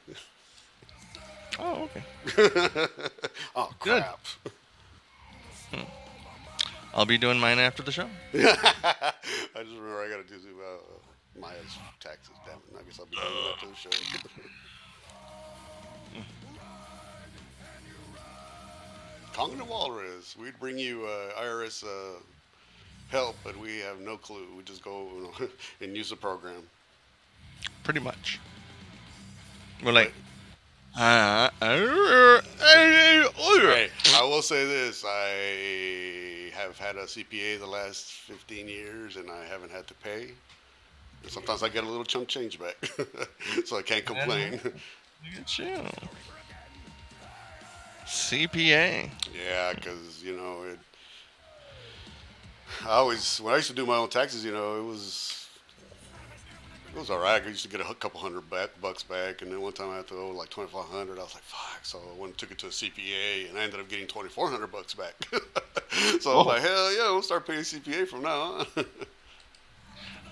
Oh, okay. Oh, Good. crap. I'll be doing mine after the show. I just remember I got to do Maya's taxes. Damn it. I guess I'll be doing that after the show. Kong and the Walrus. We'd bring you IRS help, but we have no clue. We just go and use the program. Pretty much. We're But like, uh, hey, I will say this: I have had a CPA the last 15 years, and I haven't had to pay. And sometimes I get a little chunk change back, so I can't complain. look at you. CPA. Yeah, because I always when I used to do my own taxes, it was all right. I used to get a couple hundred bucks back, and then one time I had to owe like 2,500. I was like, "Fuck!" So I went and took it to a CPA, and I ended up getting 2,400 bucks back. So I was Whoa. like, "Hell yeah, we'll start paying CPA from now on."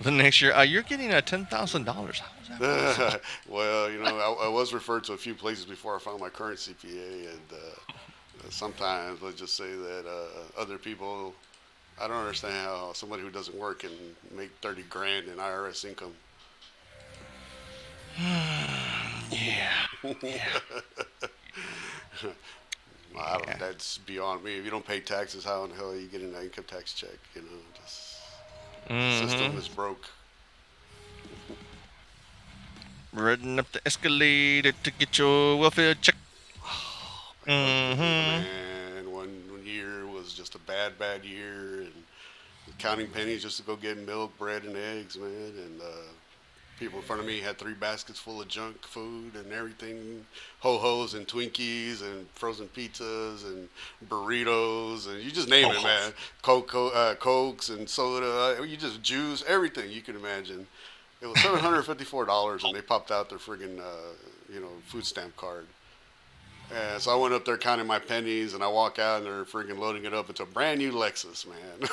The next year, you're getting a $10,000. How is that possible? Well, I was referred to a few places before I found my current CPA, and sometimes let's just say that other people. I don't understand how somebody who doesn't work can make 30 grand in IRS income. Yeah. I don't. Yeah. That's beyond me. If you don't pay taxes, how in the hell are you getting an income tax check? Just the system Mm-hmm. is broke. Riding up the escalator to get your welfare check. Mm-hmm. Man, one year was just a bad year, and counting pennies just to go get milk, bread, and eggs, man. And people in front of me had 3 baskets full of junk food and everything, ho-hos and Twinkies and frozen pizzas and burritos and you just name it, Oh, man. Cokes and soda, you just juice, everything you can imagine. It was $754, and they popped out their friggin' food stamp card. And so I went up there counting my pennies, and I walk out, and they're freaking loading it up into a brand new Lexus, man.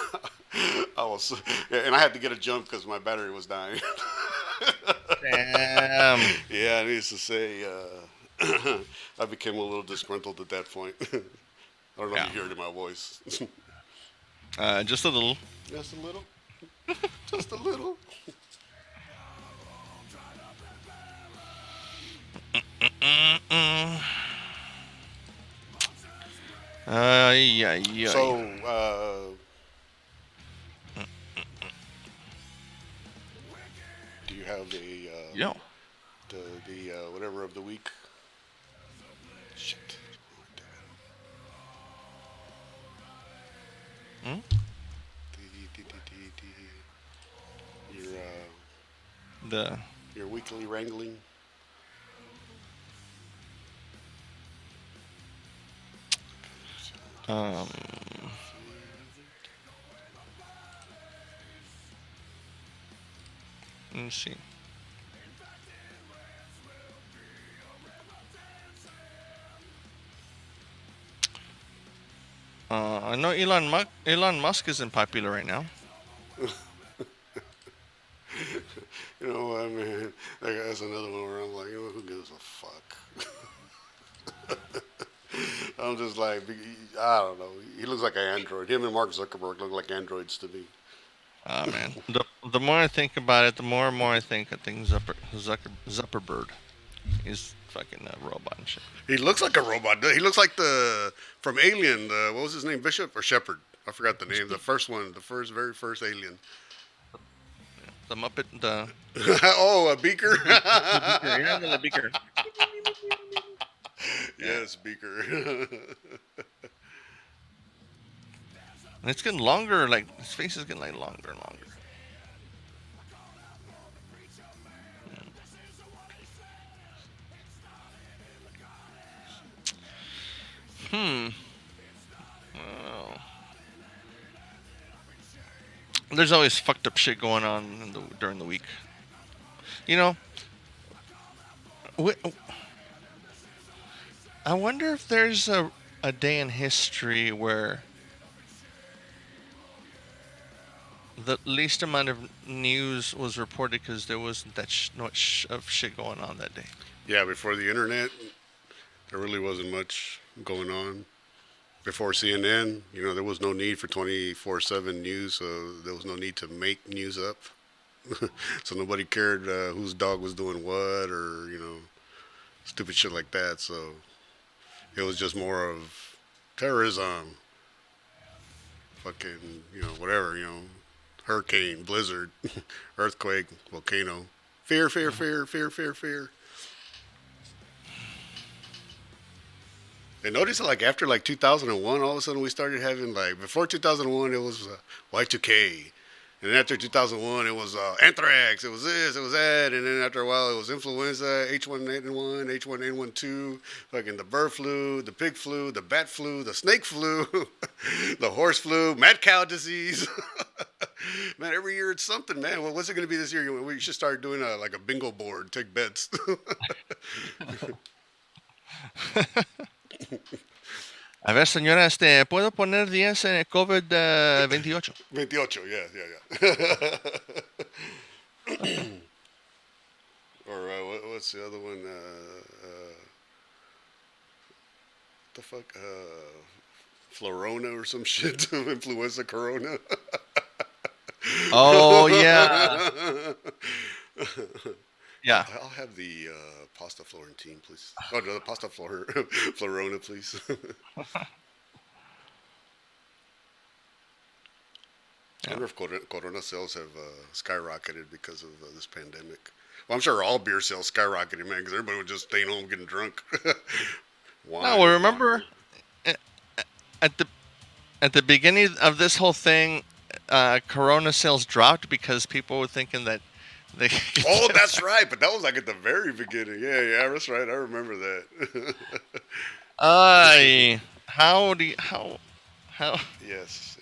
I was, and I had to get a jump because my battery was dying. damn. Yeah, needless to say, I became a little disgruntled at that point. I don't know if Yeah. you hear it in my voice. Just a little. Just a little, just a little. Mm-mm. Yeah, yeah. So, do you have Yo. the whatever of the week? Shit. Hmm? Your The your weekly wrangling. um. Let me see. I know Elon Musk isn't popular right now. You know what, man? That's another one where I'm like, who gives a fuck? I'm just like, I don't know. He looks like an android. Him and Mark Zuckerberg look like androids to me. Ah, man. The more I think about it, the more and more I think Zuckerberg is fucking a robot and shit. He looks like a robot. He looks like the from Alien. What was his name? Bishop or Shepard? I forgot the name. The first one, very first Alien. The Muppet, the Oh, a beaker. the beaker, yeah, the beaker. Yeah, Yes, beaker. and it's getting longer. Like his face is getting like longer and longer. Hmm. Oh. There's always fucked up shit going on during the week. You know, wh- I wonder if there's a day in history where the least amount of news was reported because there wasn't that much of shit going on that day. Yeah, before the internet, there really wasn't much going on. Before CNN, there was no need for 24/7 news, so there was no need to make news up. So nobody cared whose dog was doing what or, stupid shit like that. So it was just more of terrorism, fucking, whatever, hurricane, blizzard, earthquake, volcano. Fear, fear, fear, fear, fear, fear. And notice like after like 2001, all of a sudden we started having like before 2001 it was Y2K, and then after 2001 it was anthrax, it was this, it was that, and then after a while it was influenza, H1N1, H1N12, fucking the bird flu, the pig flu, the bat flu, the snake flu, the horse flu, mad cow disease. Man, every year it's something, man. Well, what's it going to be this year? We should start doing like a bingo board, take bets. A ver, señora, ¿puedo poner 10 en el COVID-28? 28, yeah. Or what's the other one? What the fuck? Florona or some shit. Influenza Corona. Oh, yeah. Yeah. I'll have the pasta Florentine, please. Oh, no, the pasta Florona, please. I wonder if Corona sales have skyrocketed because of this pandemic. Well, I'm sure all beer sales skyrocketed, man, because everybody was just staying home getting drunk. No, well, remember at the beginning of this whole thing, Corona sales dropped because people were thinking that they. Oh, that's right, but that was like at the very beginning. Yeah, that's right. I remember that. How? Yes.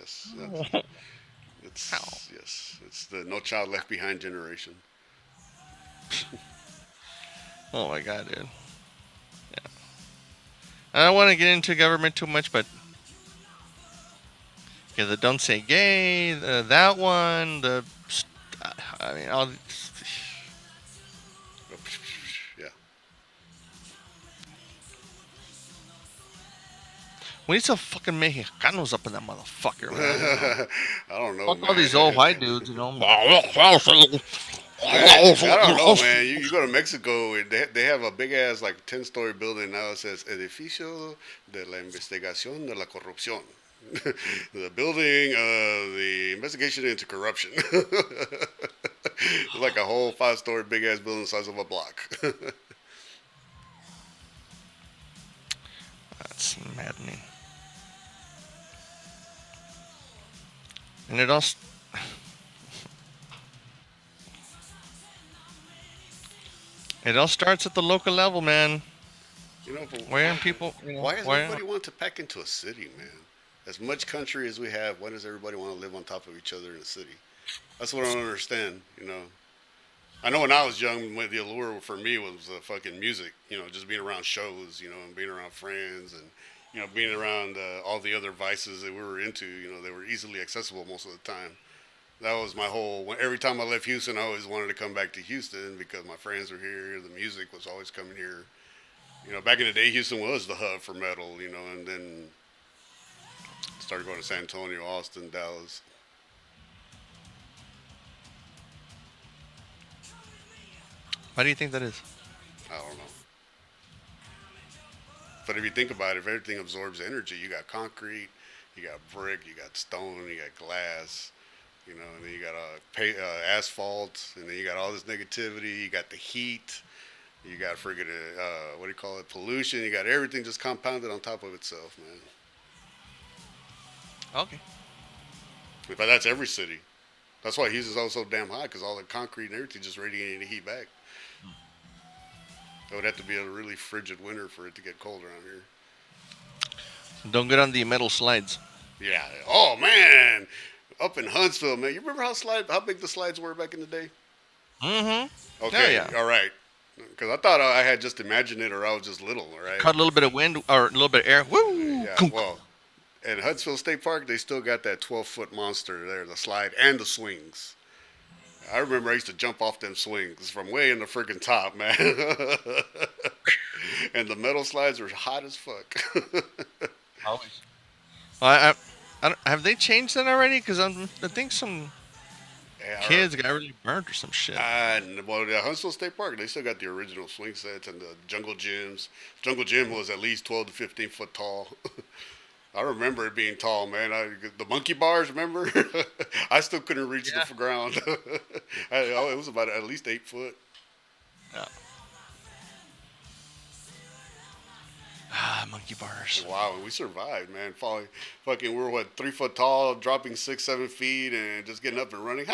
It's the No Child Left Behind generation. Oh my god, dude. Yeah. I don't want to get into government too much, but yeah, the Don't Say Gay, that one, I mean, all. Yeah. We need some fucking Mexicanos up in that motherfucker, man. I don't know. Fuck Man. all these old white dudes, you know. I don't know, man. You go to Mexico, they have a big ass like 10-story building now. It says Edificio de la Investigación de la Corrupción. The building of the investigation into corruption. Like a whole 5-story big ass building the size of a block. That's maddening. And it all. It all starts at the local level, man. Why aren't people? Why does everybody want to pack into a city, man? As much country as we have, why does everybody want to live on top of each other in a city? That's what I don't understand. I know when I was young, the allure for me was fucking music. Just being around shows, and being around friends, and being around all the other vices that we were into. They were easily accessible most of the time. That was my whole. Every time I left Houston, I always wanted to come back to Houston because my friends were here. The music was always coming here. Back in the day, Houston was the hub for metal. And then started going to San Antonio, Austin, Dallas. Why do you think that is? I don't know. But if you think about it, if everything absorbs energy, you got concrete, you got brick, you got stone, you got glass. And then you got asphalt, and then you got all this negativity. You got the heat. You got friggin' what do you call it? Pollution. You got everything just compounded on top of itself, man. Okay. But that's every city. That's why Houston's always so damn hot, because all the concrete and everything just radiating the heat back. It would have to be a really frigid winter for it to get cold around here. Don't get on the metal slides. Yeah. Oh man. Up in Huntsville, man. You remember how big the slides were back in the day? Mm-hmm. Okay. Yeah. All right. Because I thought I had just imagined it, or I was just little, right? Caught a little bit of wind or a little bit of air. Woo! Yeah. Well, at Huntsville State Park, they still got that 12-foot monster there, the slide and the swings. I remember I used to jump off them swings from way in the freaking top, man. And the metal slides were hot as fuck. Always. Well, have they changed that already? Because I think some kids got really burnt or some shit. Well, the Huntsville State Park, they still got the original swing sets and the jungle gyms. Jungle gym was at least 12 to 15 foot tall. I remember it being tall, man. The monkey bars, remember? I still couldn't reach Yeah. the ground. It was about at least 8 foot. Yeah. Ah, monkey bars. Wow, we survived, man. Falling, fucking, we were what, 3 foot tall, dropping 6, 7 feet, and just getting up and running.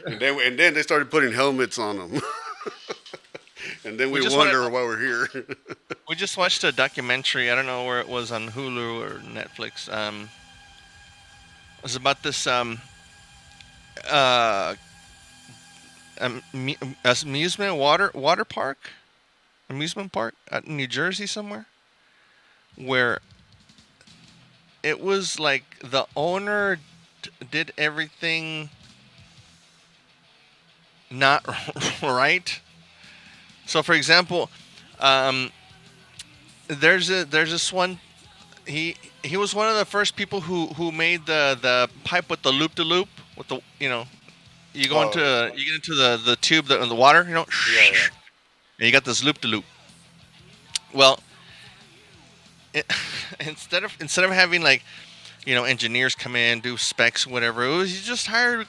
and then they started putting helmets on them. And then we just wonder wanted- why we're here. We just watched a documentary. I don't know where it was, on Hulu or Netflix. It was about this uh, amusement water park, amusement park in New Jersey somewhere, where it was like the owner did everything not right. So, for example, there's this one. He was one of the first people who made the pipe with the loop to loop with the you go you get into the tube in the water, Yeah, yeah. and you got this loop to loop. Well, it, instead of having like engineers come in, do specs, whatever, it was, he just hired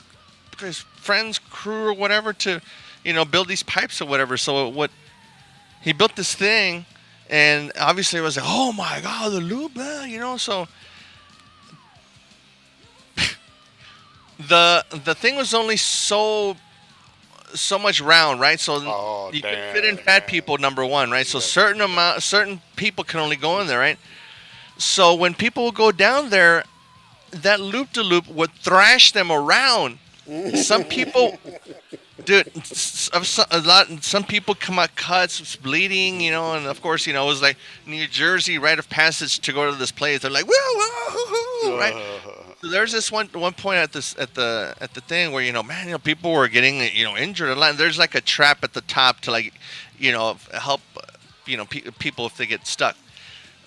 his friends, crew, or whatever to build these pipes or whatever. So what he built this thing. And obviously it was like, oh my God, the loop, so the thing was only so much round, right? So you could fit in fat people, number one, right? So certain people can only go in there, right? So when people would go down there, that loop to loop would thrash them around. Some people, dude, some people come out cuts, bleeding, and of course, it was like New Jersey, rite of passage to go to this place. They're like, woo, right? So there's this one point at the thing where man, people were getting injured a lot. And there's like a trap at the top to like help people if they get stuck.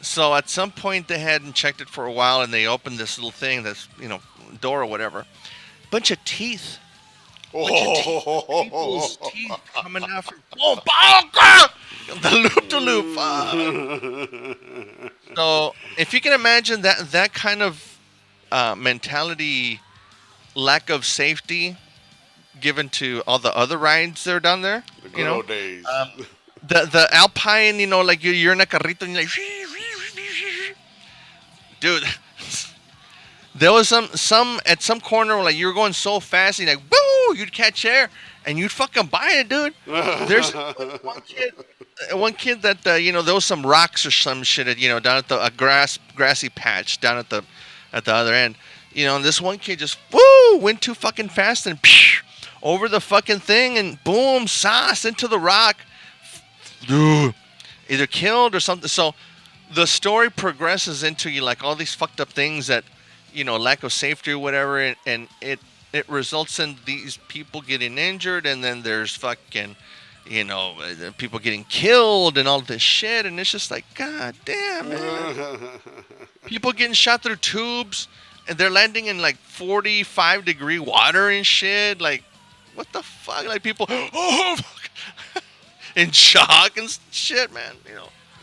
So at some point they hadn't checked it for a while, and they opened this little thing, that's door or whatever. Bunch of teeth. People's teeth coming out from the loop to loop. So if you can imagine that kind of mentality, lack of safety given to all the other rides that are down there, The good old days. the Alpine, like you're in a carrito and you're like, dude. There was some at some corner where like you were going so fast, and you're like, boo, you'd catch air and you'd fucking buy it, dude. There's one kid that there was some rocks or some shit down at the grassy patch down at the other end, and this one kid just went too fucking fast and over the fucking thing and boom, sauce into the rock, dude, either killed or something. So the story progresses into like all these fucked up things that. Lack of safety or whatever, and it results in these people getting injured, and then there's fucking, people getting killed and all this shit, and it's just like, God damn, man. People getting shot through tubes, and they're landing in like 45-degree water and shit, like, what the fuck? Like people, oh, fuck. In shock and shit, man,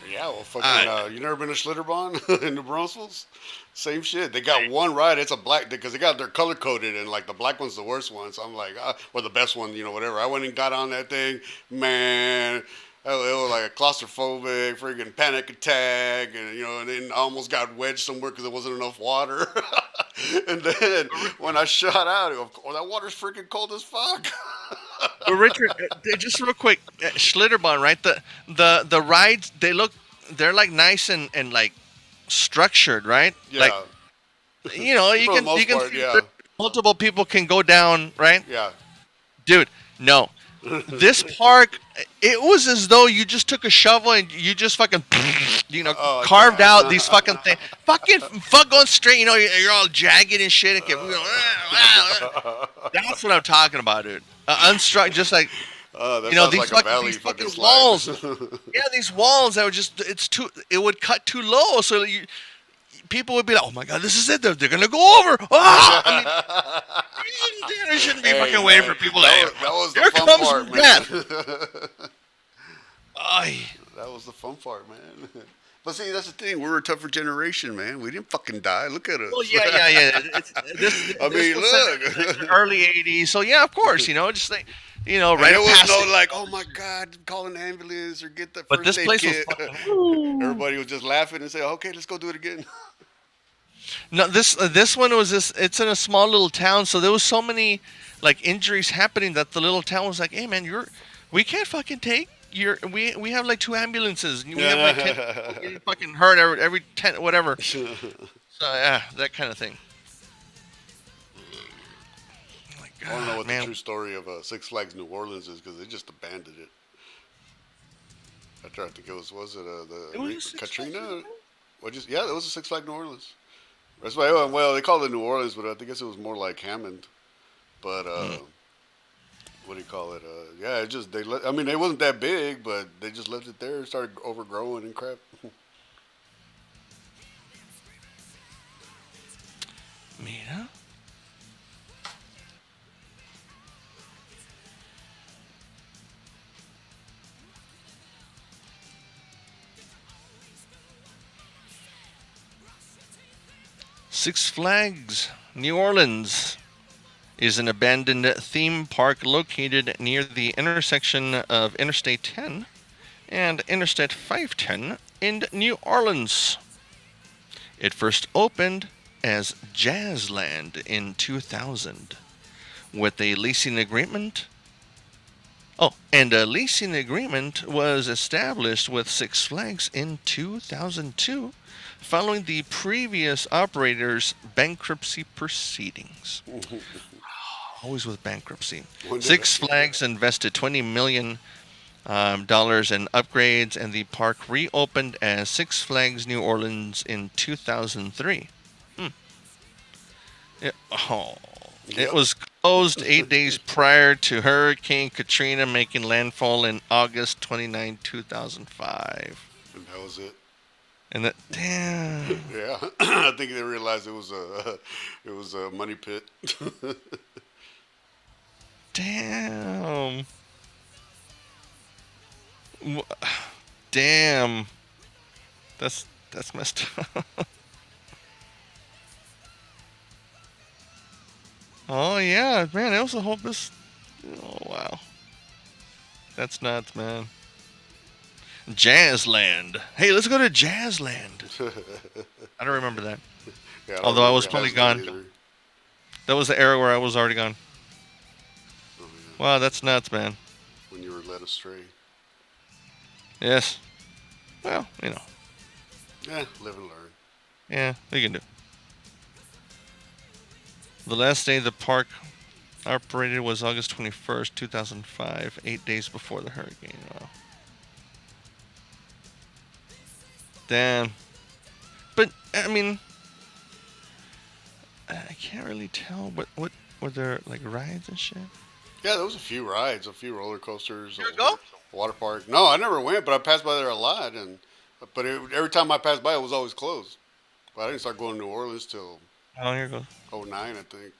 Yeah, well, fucking, you never been to Schlitterbahn in New Braunfels? Same shit. They got one ride. It's a black, because they're color coded, and like the black one's the worst one. So I'm like, or the best one, whatever. I went and got on that thing, man. It was like a claustrophobic, freaking panic attack, and then I almost got wedged somewhere because there wasn't enough water. And then when I shot out, that water's freaking cold as fuck. But Richard, just real quick, Schlitterbahn, right? The rides, they're like nice and like structured, right? Yeah. Like, you can part, see yeah. multiple people can go down, right? Yeah. Dude, no. This park, it was as though you just took a shovel and you just fucking, carved out these fucking things. Fuck going straight, you're all jagged and shit. And that's what I'm talking about, dude. Unstruck, just like, That these like a valley these fucking slide. walls. Yeah, these walls that were just, it would cut too low. So people would be like, oh my God, this is it. They're going to go over. Ah! I mean, you shouldn't be fucking waiting for people to, that was the here fun comes part, death. man. Ay. That was the fun part, man. But see, that's the thing. We're a tougher generation, man. We didn't fucking die. Look at Well, us. yeah. I This mean, was set in like the look. early '80s, so yeah, of course, just like, And rite there of was no passage. like, oh my God, call an ambulance or get the But first this aid place was kit. fucking. Woo. Everybody was just laughing and say, okay, let's go do it again. No, this one was this. It's in a small little town, so there was so many like injuries happening that the little town was like, "Hey, man, we can't fucking take your. We have like 2 ambulances. And we have like 10 people getting fucking hurt every 10 whatever." So yeah, that kind of thing. Oh my I don't know God, what the man. true story of Six Flags New Orleans is because they just abandoned it. I tried to go. Was it It was a Six Flags New Katrina? Orleans? Yeah, it was a Six Flags New Orleans. That's why. Well, they called it New Orleans, but I guess it was more like Hammond. But what do you call it? Yeah, it just I mean, it wasn't that big, but they just left it there. It started overgrowing and crap. Mira. Six Flags New Orleans is an abandoned theme park located near the intersection of Interstate 10 and Interstate 510 in New Orleans. It first opened as Jazzland in 2000 with a leasing agreement. Oh, and a leasing agreement was established with Six Flags in 2002 following the previous operator's bankruptcy proceedings. Always with bankruptcy. Six Flags invested $20 million dollars in upgrades, and the park reopened as Six Flags New Orleans in 2003. It, oh, it Yep. was closed 8 days prior to Hurricane Katrina making landfall in August 29, 2005. And that was it. And that, damn. Yeah, I think they realized it was a money pit. Damn. Damn. That's messed up. Oh yeah, man, it was a whole this. Oh wow, that's nuts, man. Jazzland. Hey, let's go to Jazzland. I don't remember that. Yeah, I don't Although I remember was that probably last one gone. either. That was the era where I was already gone. Oh, yeah. Wow, that's nuts, man. When you were led astray. Yes. Well, Yeah, live and learn. yeah, we can do. The last day the park operated was August 21st, 2005, 8 days before the hurricane. Wow. Damn. But, I mean, I can't really tell. What were there, like, rides and shit? Yeah, there was a few rides, a few roller coasters, You go? a water park. No, I never went, but I passed by there a lot, every time I passed by, it was always closed. But I didn't start going to New Orleans till Oh, here goes. '09, I think.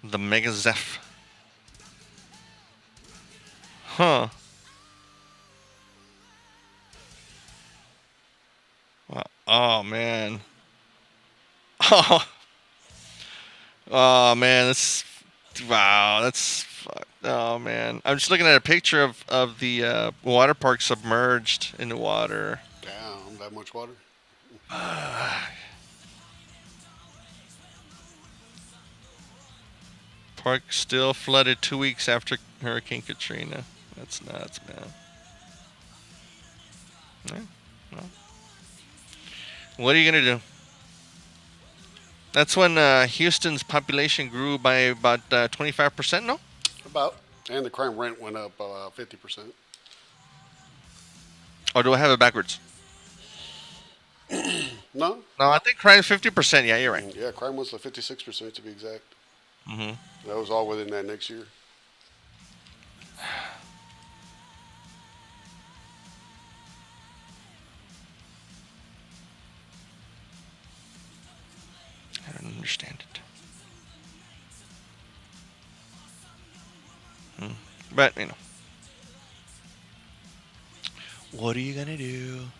The Mega Zeph. Huh. Wow. Oh, man. Oh. Oh, man. Wow. That's fucked. Oh, man. I'm just looking at a picture of the water park submerged in the water. Damn, that much water? Park still flooded 2 weeks after Hurricane Katrina. That's nuts, man. Yeah, well. What are you going to do? That's when Houston's population grew by about 25%, no? About. And the crime rate went up 50%. Or do I have it backwards? No? No, I think crime's 50%. Yeah, you're right. Yeah, crime was 56% to be exact. Mm-hmm. That was all within that next year. I don't understand it. But, What are you gonna do?